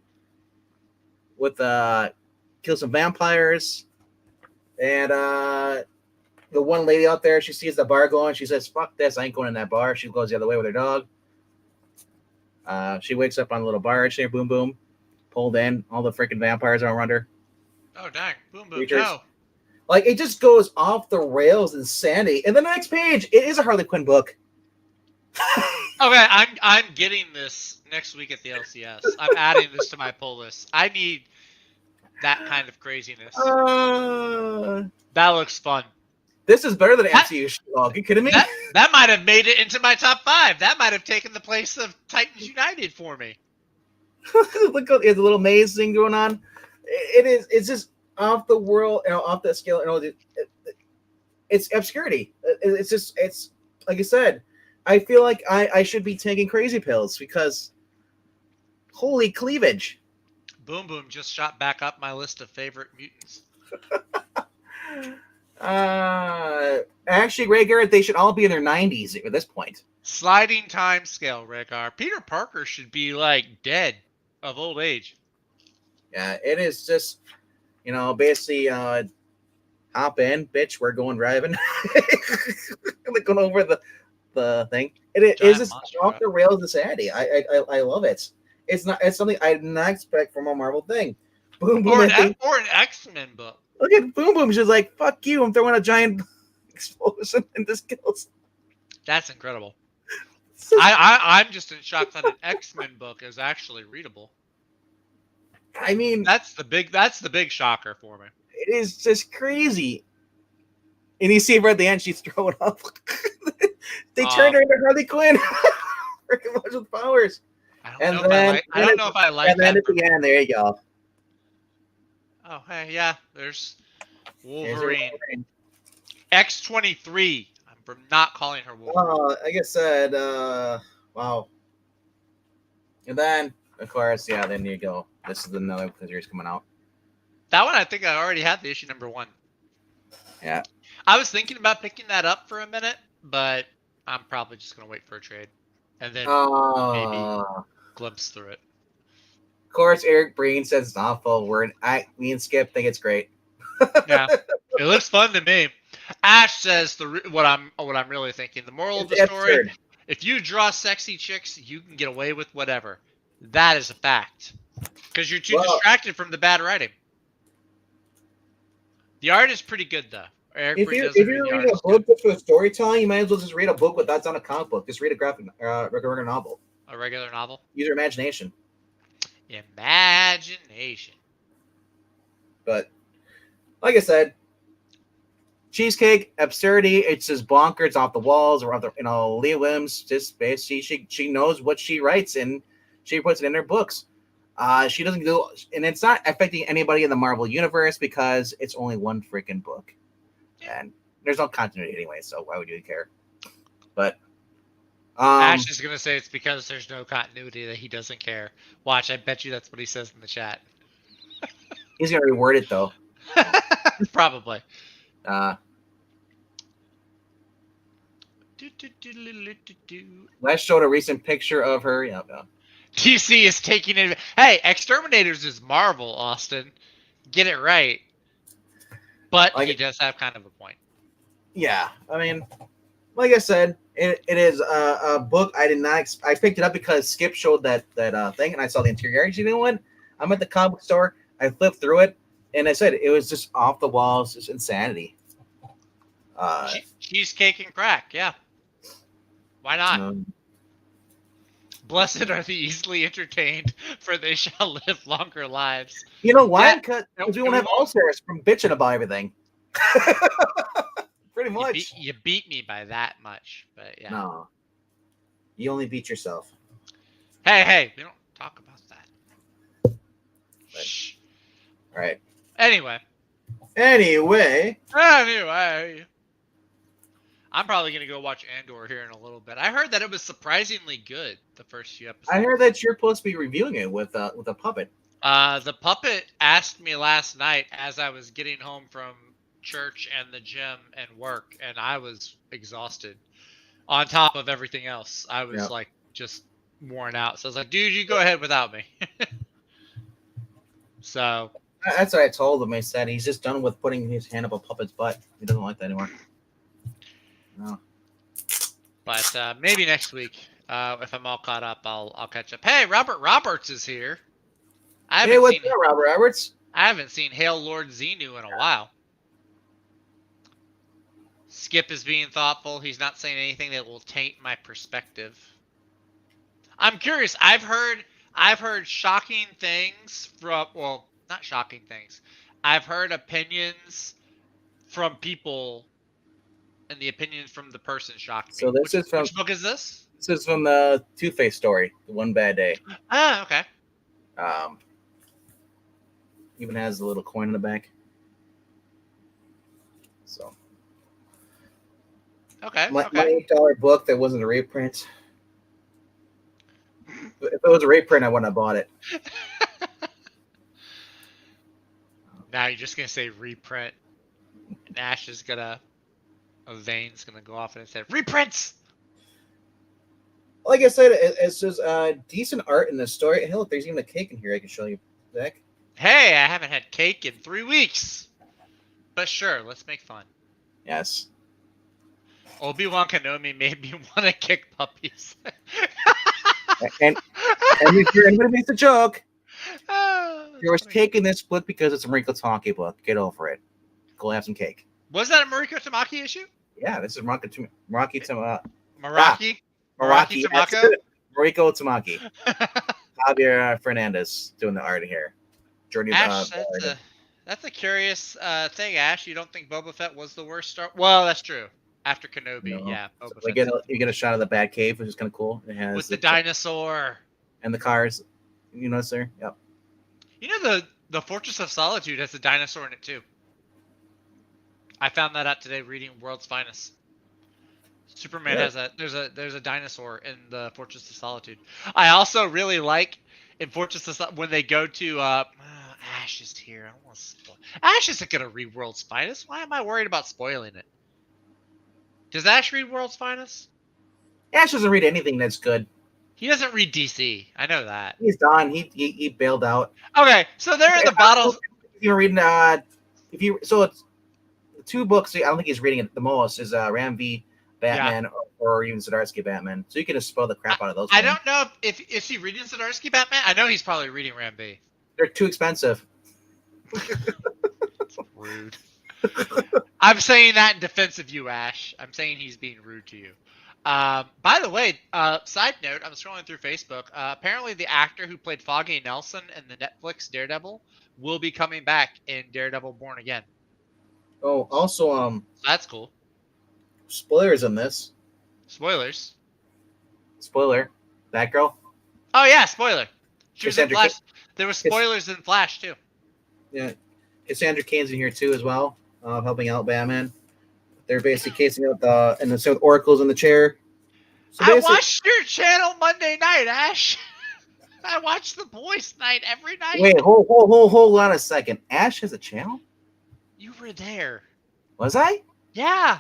With kill some vampires. And the one lady out there, she sees the bar going. She says, fuck this, I ain't going in that bar. She goes the other way with her dog. She wakes up on a little barge there, Boom Boom. Pulled in. All the freaking vampires are around her. Oh, dang. Boom Boom, Creatures. no. Like, it just goes off the rails insanity. And the next page, it is a Harley Quinn book. Okay, I'm getting this next week at the LCS. I'm adding this to my pull list. I need that kind of craziness. That looks fun. This is better than MCU shit. Are you kidding me? That might have made it into my top 5. That might have taken the place of Titans United for me. Look, there's a little maze thing going on. It's just off the world, off the scale. It's obscurity. It's like I said. I feel like I should be taking crazy pills because holy cleavage. Boom Boom just shot back up my list of favorite mutants. Actually, Rhaegar, they should all be in their 90s at this point. Sliding time scale, Rhaegar. Peter Parker should be like dead of old age. Yeah, it is just, basically hop in, bitch, we're going driving. Going over the thing. It is just off the rails insanity. I love it. It's something I did not expect from a Marvel thing. Boom Boom. Or an X-Men book. Look at Boom Boom. She's like, fuck you. I'm throwing a giant explosion and this kills. That's incredible. I'm just in shock that an X-Men book is actually readable. I mean, that's the big shocker for me. It is just crazy. And you see her at the end, she's throwing up. They turned her into Harley Quinn. Freaking much with powers. I don't know if I like that. And then at the end, there you go. Oh, hey, yeah. There's Here's your Wolverine. Wolverine. X-23. I'm not calling her Wolverine. Like I said, wow. And then, of course, yeah, then you go. This is another series coming out. That one, I think I already had the issue number 1. Yeah. I was thinking about picking that up for a minute, but I'm probably just going to wait for a trade. And then maybe glimpse through it. Of course, Eric Breen says it's awful. Me and Skip think it's great. Yeah, it looks fun to me. Ash says what I'm really thinking. The moral of the story: absurd. if you draw sexy chicks, you can get away with whatever. That is a fact, because you're too distracted from the bad writing. The art is pretty good, though. Eric If Breen you're reading a book just for the storytelling, you might as well just read a book that's on a comic book. Just read a regular novel. A regular novel. Use your imagination. Imagination. But like I said, cheesecake absurdity. It's just bonkers. It's off the walls. Or Leah Williams just basically she knows what she writes and she puts it in her books. She doesn't do, and it's not affecting anybody in the Marvel universe because it's only one freaking book, and there's no continuity anyway. So why would you care? But Ash is gonna say it's because there's no continuity that he doesn't care. Watch, I bet you that's what he says in the chat. He's gonna reword it though. Probably. Let's show a recent picture of her. Yeah. DC is taking it. Hey, Exterminators is Marvel, Austin. Get it right. But he does have kind of a point. Yeah, I mean, like I said, it is a book I did not. I picked it up because Skip showed that thing, and I saw the interior. You know what? I'm at the comic store. I flipped through it, and I said it was just off the walls, just insanity. Cheesecake and crack, yeah. Why not? Blessed are the easily entertained, for they shall live longer lives. You know why? Because we won't have ulcers from bitching about everything. Pretty much. You beat me by that much, but yeah. No. You only beat yourself. Hey, we don't talk about that. Shh. All right. Anyway. I'm probably going to go watch Andor here in a little bit. I heard that it was surprisingly good, the first few episodes. I heard that you're supposed to be reviewing it with a puppet. The puppet asked me last night as I was getting home from church and the gym and work, and I was exhausted. On top of everything else, I was just worn out. So I was like, dude, you go ahead without me. So that's what I told him. I said he's just done with putting his hand up a puppet's butt. He doesn't like that anymore. No. But maybe next week, if I'm all caught up, I'll catch up. Hey, Robert Roberts is here. What's up, Robert Roberts? I haven't seen Hail Lord Xenu in a while. Skip is being thoughtful. He's not saying anything that will taint my perspective. I'm curious. I've heard shocking things from, well, not shocking things. I've heard opinions from people, and the opinions from the person shocked me. So which book is this? This is from the Two-Face story, The One Bad Day. Ah, okay. Even has a little coin in the back. So. Okay. My $8 book that wasn't a reprint. If it was a reprint, I wouldn't have bought it. Now you're just gonna say reprint. And Ash is gonna, a vein's gonna go off and it said reprints. Like I said, it's just decent art in the story. Hey, look, there's even a cake in here I can show you, Zach. Hey, I haven't had cake in 3 weeks. But sure, let's make fun. Yes. Obi-Wan Kenobi made me want to kick puppies. and if you're anybody makes a joke, there was cake in this book because it's a Mariko Tamaki book. Get over it. Go have some cake. Was that a Mariko Tamaki issue? Yeah, this is Mariko Tamaki. Mariko Tamaki. Javier Fernandez doing the art here. Jordan, Ash, that's a curious thing, Ash. You don't think Boba Fett was the worst Star? Well, that's true. After Kenobi, no. Yeah. Boba Fett. You get a shot of the Bat Cave, which is kind of cool. It has with the dinosaur and the cars. You know, sir. Yep. You know The Fortress of Solitude has a dinosaur in it too. I found that out today reading World's Finest. Superman Really? has a there's a dinosaur in the Fortress of Solitude. I also really like in Fortress of when they go to Ash is here. I don't want to spoil. Ash isn't gonna read World's Finest. Why am I worried about spoiling it? Does Ash read World's Finest? Ash doesn't read anything that's good. He doesn't read DC. I know that. He's done. He bailed out. Okay, so they're in the battle. You're reading it's the 2 books. I don't think he's reading it the most is Ram V Batman or even Zdarsky Batman. So you can just spoil the crap out of those. I don't know if is he reading Zdarsky Batman. I know he's probably reading Ram V. They're too expensive. Rude. I'm saying that in defense of you, Ash. I'm saying he's being rude to you. By the way, side note, I'm scrolling through Facebook. Apparently, the actor who played Foggy Nelson in the Netflix Daredevil will be coming back in Daredevil Born Again. Oh, also, So that's cool. spoilers in this. Spoilers. Spoiler. Batgirl. Oh yeah, spoiler. She was in Cassandra Flash. There were spoilers in Flash too. Yeah. Cassandra Cain's in here too as well, helping out Batman. They're basically casing out and so Oracle's in the chair. So I watched your channel Monday night, Ash. I watch The Boys night every night. Wait, hold on a second. Ash has a channel? You were there. Was I? Yeah.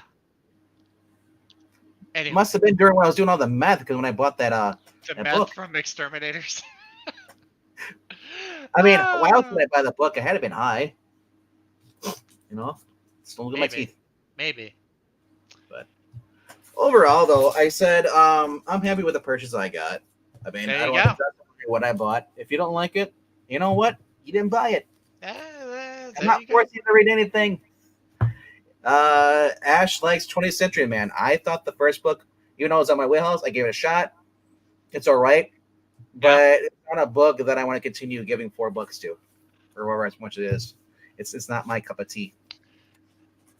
Anyway, Must have been during when I was doing all the meth, because when I bought that the book. meth from Exterminators. I mean, why else did I buy the book? I had to been high. You know? Still look at my teeth. Maybe. But overall, though, I said I'm happy with the purchase I got. I mean, I don't want to what I bought. If you don't like it, you know what? You didn't buy it. I'm not forcing you to read anything. Ash likes 20th Century Man. I thought the first book, even though it was on my wheelhouse, I gave it a shot. It's all right. But it's not a book that I want to continue giving 4 books to. Or however as much it is. It's not my cup of tea.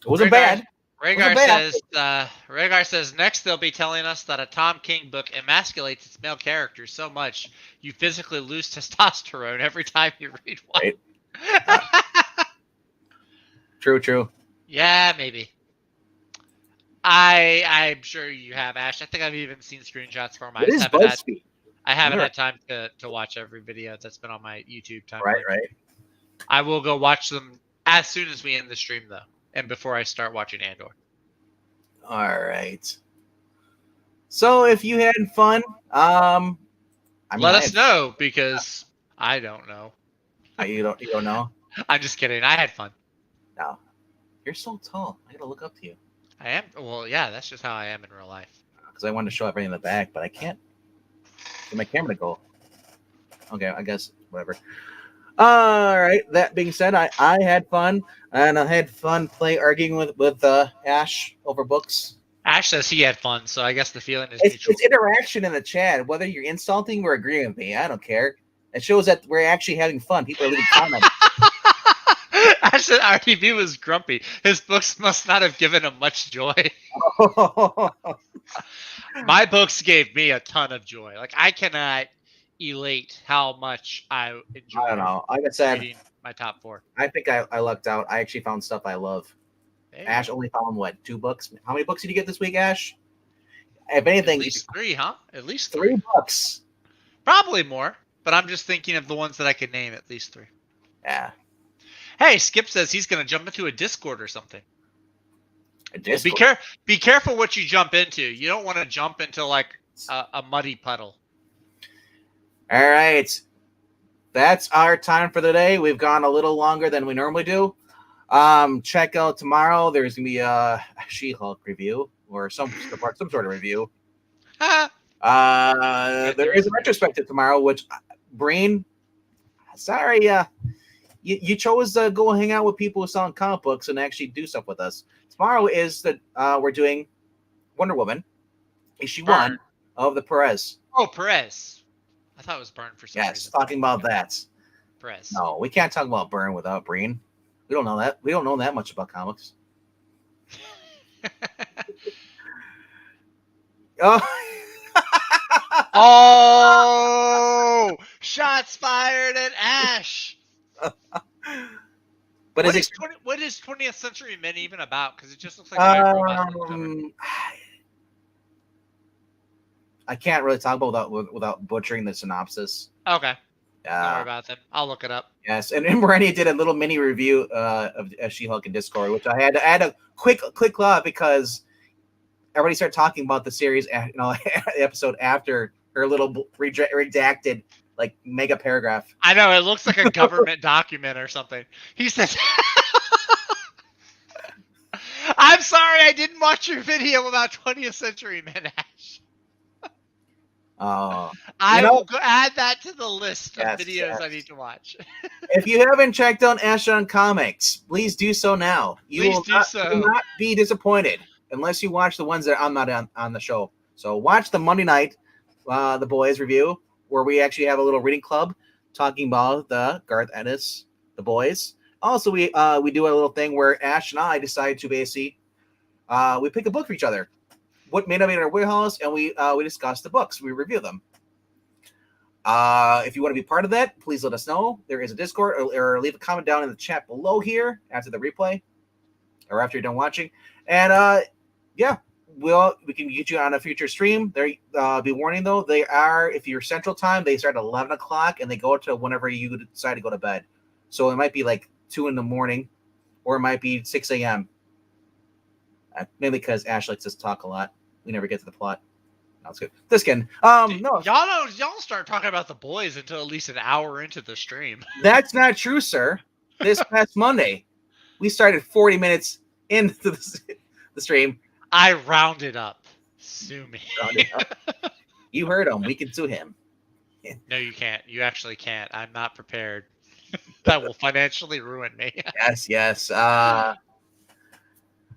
It wasn't bad. Rhaegar says next they'll be telling us that a Tom King book emasculates its male characters so much you physically lose testosterone every time you read one. Right. True. Yeah, maybe. I'm sure you have, Ash. I think I've even seen screenshots from it. I haven't had time to watch every video that's been on my YouTube time. Right. I will go watch them as soon as we end the stream, though, and before I start watching Andor. All right. So if you had fun, let us know, because I don't know. You don't know? I'm just kidding. I had fun. No. You're so tall. I gotta look up to you. I am. Well, yeah, that's just how I am in real life. Because I wanted to show everything in the back, but I can't get my camera to go. Okay, I guess whatever. All right. That being said, I had fun, and I had fun arguing with Ash over books. Ash says he had fun, so I guess the feeling is mutual. It's interaction in the chat, whether you're insulting or agreeing with me. I don't care. It shows that we're actually having fun. People are leaving comments. Ash said RTB was grumpy. His books must not have given him much joy. My books gave me a ton of joy. Like, I cannot elate how much I enjoy. I don't know. Like I said, reading my top 4. I think I lucked out. I actually found stuff I love. Ash only found what, 2 books? How many books did you get this week, Ash? If anything, at least 3, huh? At least 3 books. Probably more, but I'm just thinking of the ones that I could name. At least 3. Yeah. Hey, Skip says he's going to jump into a Discord or something. A Discord? Well, be careful what you jump into. You don't want to jump into like a muddy puddle. All right. That's our time for the day. We've gone a little longer than we normally do. Check out tomorrow. There's gonna be a She-Hulk review or some sort of review. There is a retrospective tomorrow, which Byrne, sorry, you chose to go hang out with people who sell comic books and actually do stuff with us. Tomorrow is we're doing Wonder Woman, issue 1 of the Perez. Oh, Perez. I thought it was Byrne for some reason. Yes, talking about that. Perez. No, we can't talk about Byrne without Byrne. We don't know that. We don't know that much about comics. Oh, shots fired at Ash. But what is 20th Century Men even about? Because it just looks like giant robots on the cover. I can't really talk about without butchering the synopsis. Okay. Don't worry about them. I'll look it up. Yes, and Miranda did a little mini review of She-Hulk in Discord, which I had a quick because everybody started talking about the series, episode after her little redacted like mega paragraph. I know, it looks like a government document or something. He says, "I'm sorry, I didn't watch your video about 20th Century Men, Ash." I will add that to the list of videos I need to watch. If you haven't checked out Ash on Comics, please do so now. You will not be disappointed unless you watch the ones that I'm not on the show. So watch the Monday night, the Boys review, where we actually have a little reading club talking about the Garth Ennis, the Boys. Also, we do a little thing where Ash and I decide to basically we pick a book for each other. What may not be in our warehouse, and we discuss the books. We review them. If you want to be part of that, please let us know. There is a Discord, or leave a comment down in the chat below here after the replay, or after you're done watching. And we can get you on a future stream. There, be warning though, they are, if you're Central Time, they start at 11 o'clock and they go to whenever you decide to go to bed. So it might be like 2 in.m, or it might be 6 a.m. Mainly because Ash likes to talk a lot. We never get to the plot. That's good. This can. No, y'all start talking about the Boys until at least an hour into the stream. That's not true, sir. This past Monday, we started 40 minutes into the stream. I rounded up. Sue me. You heard him. We can sue him. No, you can't. You actually can't. I'm not prepared. That will financially ruin me. Yes.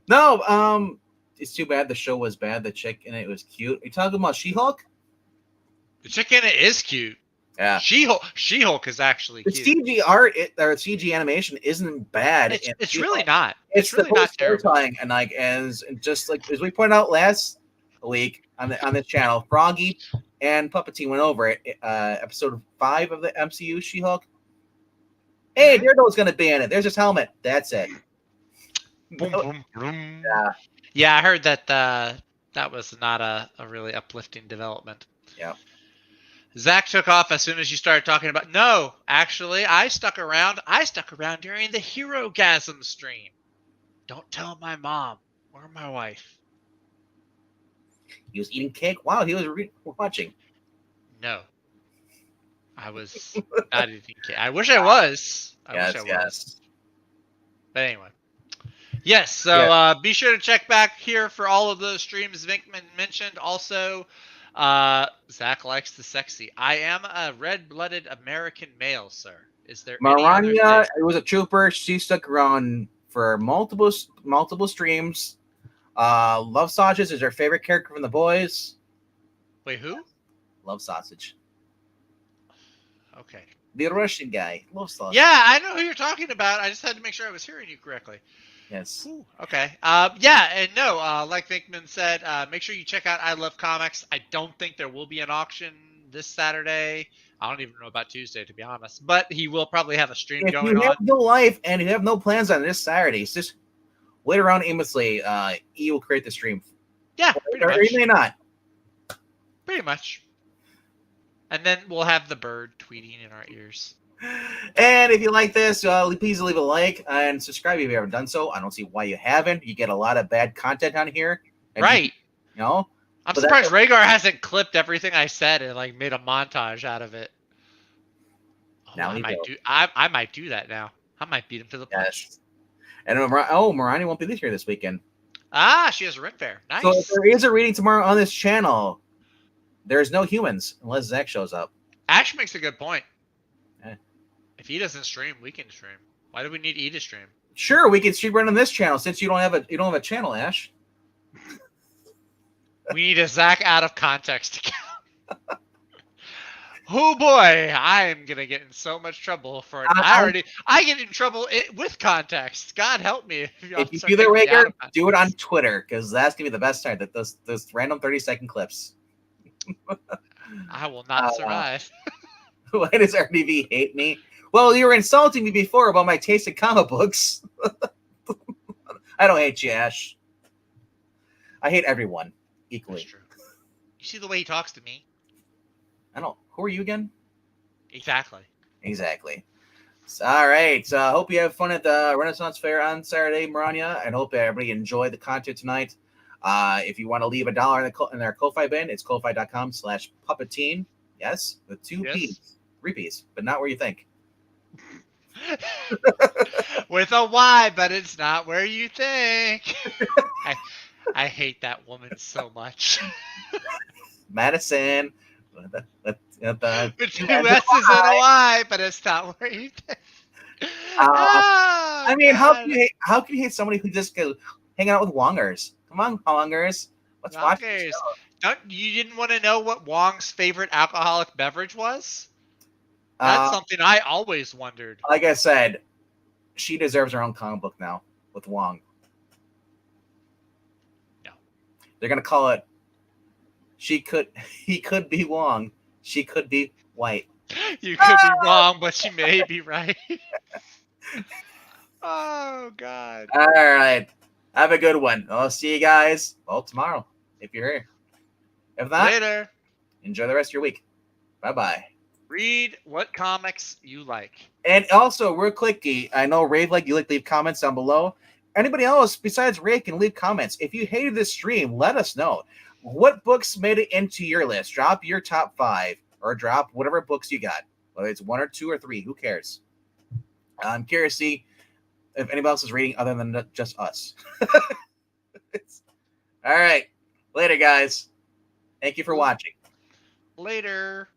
No, it's too bad the show was bad. The chick in it was cute. Are you talking about She-Hulk? The chick in it is cute. Yeah. She-Hulk is actually cute. The CG art or CG animation isn't bad. It's really not. It's really not terrible. And just like as we pointed out last week on this channel, Froggy and Puppetine went over it. Episode 5 of the MCU She-Hulk. Hey, Daredevil's gonna be in it. There's his helmet. That's it. Boom, boom, boom. Yeah. Yeah, I heard that that was not a really uplifting development. Yeah. Zach took off as soon as you started talking about. No, actually, I stuck around. I stuck around during the Hero-gasm stream. Don't tell my mom or my wife. He was eating cake. Wow, he was watching. No, I was not eating cake. I wish I was. Yes. But anyway. Yes, so be sure to check back here for all of those streams Vinkman mentioned. Also, Zach likes the sexy. I am a red-blooded American male, sir. Is there Maranya, it was a trooper. She stuck around for multiple streams. Love Sausage is her favorite character from the Boys. Wait, who? Love Sausage. Okay. The Russian guy. Love Sausage. Yeah, I know who you're talking about. I just had to make sure I was hearing you correctly. Yes. Ooh, okay. Like Vinkman said, make sure you check out I Love Comics. I don't think there will be an auction this Saturday. I don't even know about Tuesday, to be honest. But he will probably have a stream going on. If you have no life and you have no plans on this Saturday, just wait around aimlessly. E will create the stream. Yeah, or he may not. Pretty much. And then we'll have the bird tweeting in our ears. And if you like this, please leave a like and subscribe if you haven't done so. I don't see why you haven't. You get a lot of bad content on here. Right. I'm surprised Rhaegar hasn't clipped everything I said and made a montage out of it. Now I might do that now. I might beat him to the punch. Yes. And Marani won't be here this weekend. She has a Ren Fair. Nice. So if there is a reading tomorrow on this channel, there's no humans unless Zach shows up. Ash makes a good point. If he doesn't stream, we can stream. Why do we need E to stream? Sure, we can stream right on this channel since you don't have a channel, Ash. We need a Zach out of context account. Oh boy, I am gonna get in so much trouble for it. I get in trouble with context. God help me. If you do the Rhaegar, do it on Twitter because that's gonna be the best time. That those random 30-second clips. I will not survive. Why does RDV hate me? Well, you were insulting me before about my taste in comic books. I don't hate you, Ash. I hate everyone equally. That's true. You see the way he talks to me? I don't. Who are you again? Exactly. Exactly. All right. Hope you have fun at the Renaissance Fair on Saturday, Marania, and hope everybody enjoyed the content tonight. If you want to leave $1 in their Ko-Fi bin, it's ko-fi.com/puppeteen. Yes, with 2 P's. 3 P's, but not where you think. With a Y, but it's not where you think. I hate that woman so much. Madison. With 2 S's and a Y, but it's not where you think. I mean, how can you hate somebody who just goes hanging out with Wongers? Come on, Wongers. Let's watch this show. You didn't want to know what Wong's favorite alcoholic beverage was? That's something I always wondered. Like I said, she deserves her own comic book now with Wong. No. They're gonna call it he could be Wong. She could be white. You could be wrong, but she may be right. Oh God. All right. Have a good one. I'll see you guys tomorrow if you're here. If not, later. Enjoy the rest of your week. Bye-bye. Read what comics you like. And also, real quickly, I know Ray you like to leave comments down below. Anybody else besides Ray can leave comments. If you hated this stream, let us know. What books made it into your list? Drop your top 5 or drop whatever books you got. Whether it's 1 or 2 or 3, who cares? I'm curious to see if anybody else is reading other than just us. All right. Later, guys. Thank you for watching. Later.